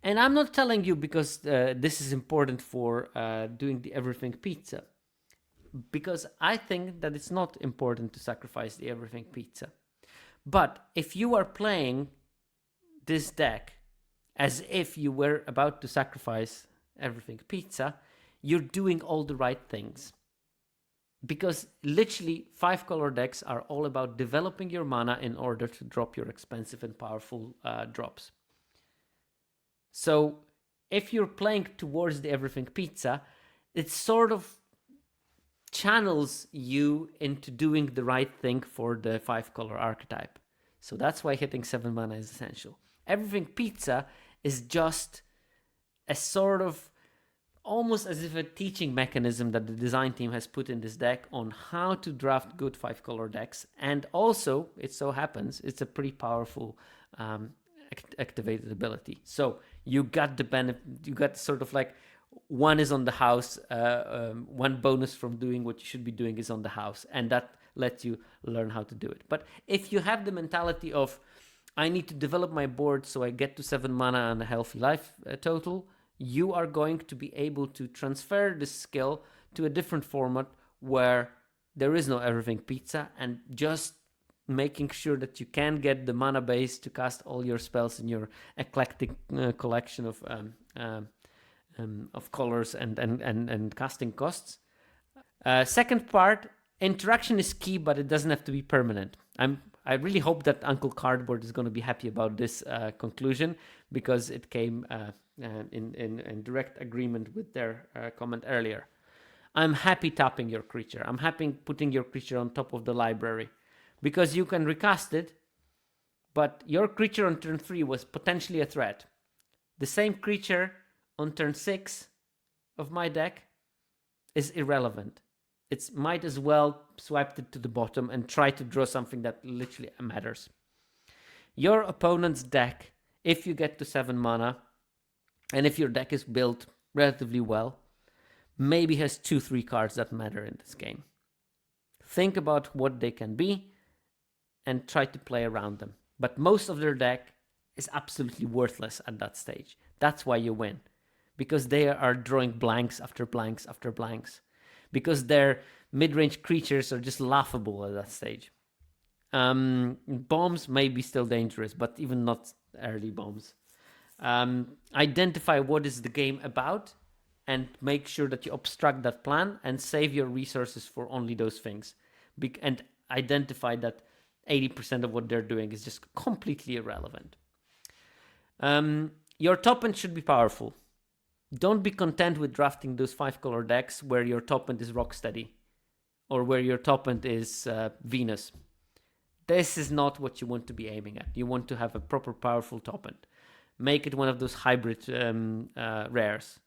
And I'm not telling you because this is important for doing the Everything Pizza, because I think that it's not important to sacrifice the Everything Pizza. But if you are playing this deck as if you were about to sacrifice Everything Pizza, you're doing all the right things. Because literally 5-color decks are all about developing your mana in order to drop your expensive and powerful drops. So if you're playing towards the Everything Pizza, it sort of channels you into doing the right thing for the 5-color archetype. So that's why hitting 7 mana is essential. Everything Pizza is just a sort of almost as if a teaching mechanism that the design team has put in this deck on how to draft good 5-color decks. And also, it so happens, it's a pretty powerful activated ability. So you got the benefit, you got sort of one is on the house, one bonus from doing what you should be doing is on the house, and that lets you learn how to do it. But if you have the mentality of, I need to develop my board so I get to 7 mana and a healthy life total, you are going to be able to transfer this skill to a different format where there is no Everything Pizza and just making sure that you can get the mana base to cast all your spells in your eclectic collection of colors and casting costs. Second part, interaction is key, but it doesn't have to be permanent. I really hope that Uncle Cardboard is going to be happy about this conclusion, because it came in direct agreement with their comment earlier. I'm happy tapping your creature. I'm happy putting your creature on top of the library, because you can recast it, but your creature on turn 3 was potentially a threat. The same creature on turn 6 of my deck is irrelevant. It might as well swipe it to the bottom and try to draw something that literally matters. Your opponent's deck, if you get to 7 mana, and if your deck is built relatively well, maybe has 2-3 cards that matter in this game. Think about what they can be and try to play around them. But most of their deck is absolutely worthless at that stage. That's why you win. Because they are drawing blanks after blanks after blanks. Because their mid-range creatures are just laughable at that stage. Bombs may be still dangerous, but even not early bombs. Identify what is the game about and make sure that you obstruct that plan and save your resources for only those things. And identify that 80% of what they're doing is just completely irrelevant. Your top end should be powerful. Don't be content with drafting those 5-color decks where your top end is Rocksteady or where your top end is Venus. This is not what you want to be aiming at. You want to have a proper powerful top end. Make it one of those hybrid rares.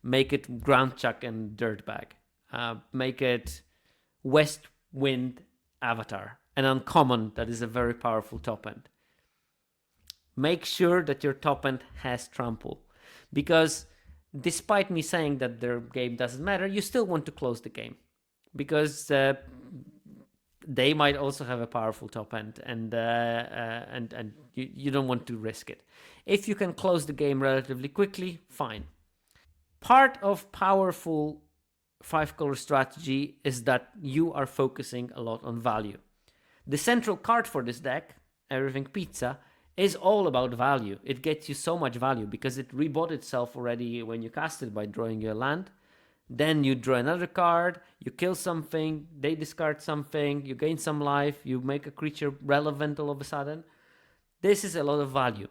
Make it Ground Chuck and Dirtbag. Make it West Wind Avatar, an uncommon that is a very powerful top end. Make sure that your top end has trample, because despite me saying that their game doesn't matter, you still want to close the game, because they might also have a powerful top end, and you don't want to risk it. If you can close the game relatively quickly, fine. Part of powerful 5-color strategy is that you are focusing a lot on value. The central card for this deck, Everything Pizza, is all about value. It gets you so much value because it rebought itself already when you cast it by drawing your land. Then you draw another card, you kill something, they discard something, you gain some life, you make a creature relevant all of a sudden. This is a lot of value.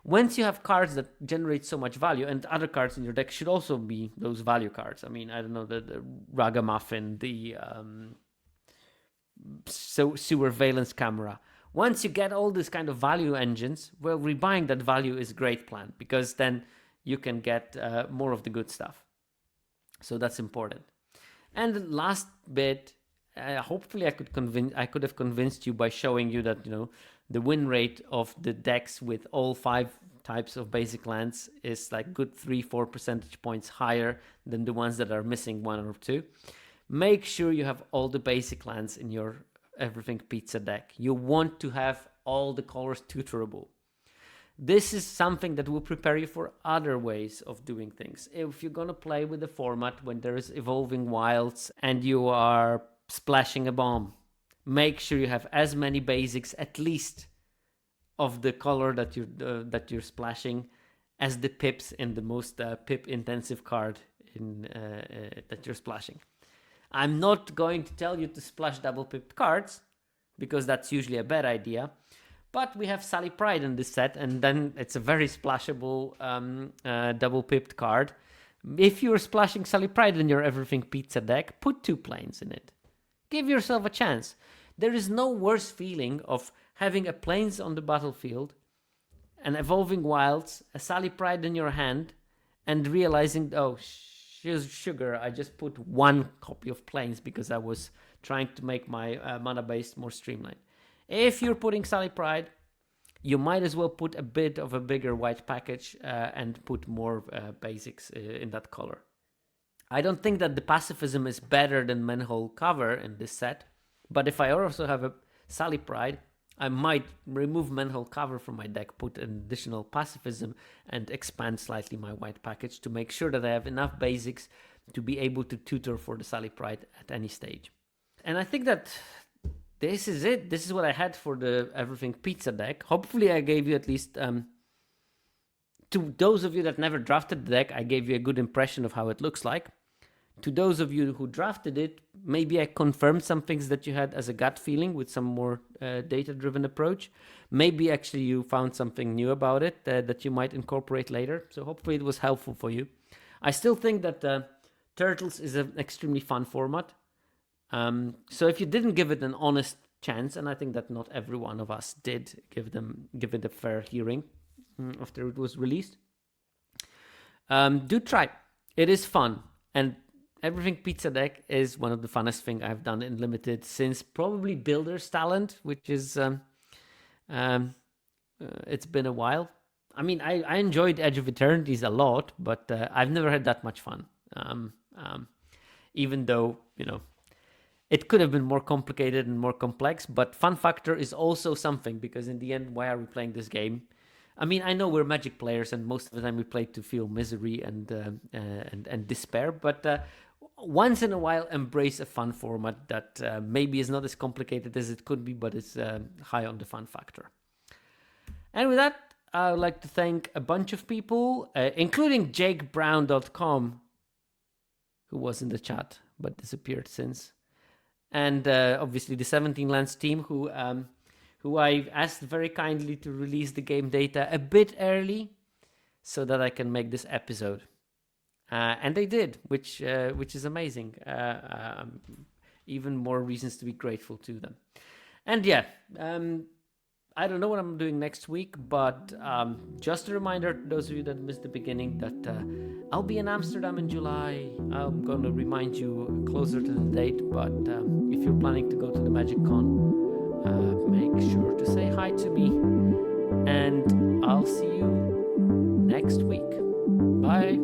Once you have cards that generate so much value, and other cards in your deck should also be those value cards. I mean, I don't know, the Ragamuffin, the Sewer Valence Camera. Once you get all these kind of value engines, well, rebuying that value is a great plan, because then you can get more of the good stuff. So that's important. And the last bit, hopefully I could have convinced you by showing you that, the win rate of the decks with all 5 types of basic lands is like good 3-4 percentage points higher than the ones that are missing 1 or 2. Make sure you have all the basic lands in your Everything Pizza deck. You want to have all the colors tutorable. This is something that will prepare you for other ways of doing things. If you're going to play with the format when there is Evolving Wilds and you are splashing a bomb, make sure you have as many basics, at least, of the color that you're splashing, as the pips in the most pip-intensive card that you're splashing. I'm not going to tell you to splash double-pipped cards, because that's usually a bad idea. But we have Sally Pride in this set, and then it's a very splashable double-pipped card. If you're splashing Sally Pride in your Everything Pizza deck, put 2 planes in it. Give yourself a chance. There is no worse feeling of having a planes on the battlefield, an Evolving Wilds, a Sally Pride in your hand, and realizing, sugar, I just put 1 copy of planes because I was trying to make my mana base more streamlined. If you're putting Sally Pride, you might as well put a bit of a bigger white package and put more basics in that color. I don't think that the pacifism is better than Manhole Cover in this set, but if I also have a Sally Pride, I might remove Manhole Cover from my deck, put an additional pacifism, and expand slightly my white package to make sure that I have enough basics to be able to tutor for the Sally Pride at any stage. And I think that this is it. This is what I had for the Everything Pizza deck. Hopefully I gave you at least, to those of you that never drafted the deck, I gave you a good impression of how it looks like. To those of you who drafted it, maybe I confirmed some things that you had as a gut feeling with some more data-driven approach. Maybe actually you found something new about it that you might incorporate later. So hopefully it was helpful for you. I still think that Turtles is an extremely fun format. So if you didn't give it an honest chance, and I think that not every one of us did give it a fair hearing after it was released, do try. It is fun, and Everything Pizza deck is one of the funnest thing I've done in Limited since probably Builder's Talent, which is it's been a while. I mean, I enjoyed Edge of Eternities a lot, but I've never had that much fun. Even though, it could have been more complicated and more complex, but fun factor is also something, because in the end, why are we playing this game? I mean, I know we're Magic players, and most of the time we play to feel misery and despair. But once in a while, embrace a fun format that maybe is not as complicated as it could be, but it's high on the fun factor. And with that, I would like to thank a bunch of people, including JakeBrown.com, who was in the chat but disappeared since, and obviously the 17 Lands team, who I've asked very kindly to release the game data a bit early so that I can make this episode. And they did, which is amazing. Even more reasons to be grateful to them. And yeah, I don't know what I'm doing next week, but just a reminder to those of you that missed the beginning that I'll be in Amsterdam in July. I'm going to remind you closer to the date, but if you're planning to go to the Magic Con, make sure to say hi to me, and I'll see you next week. Bye.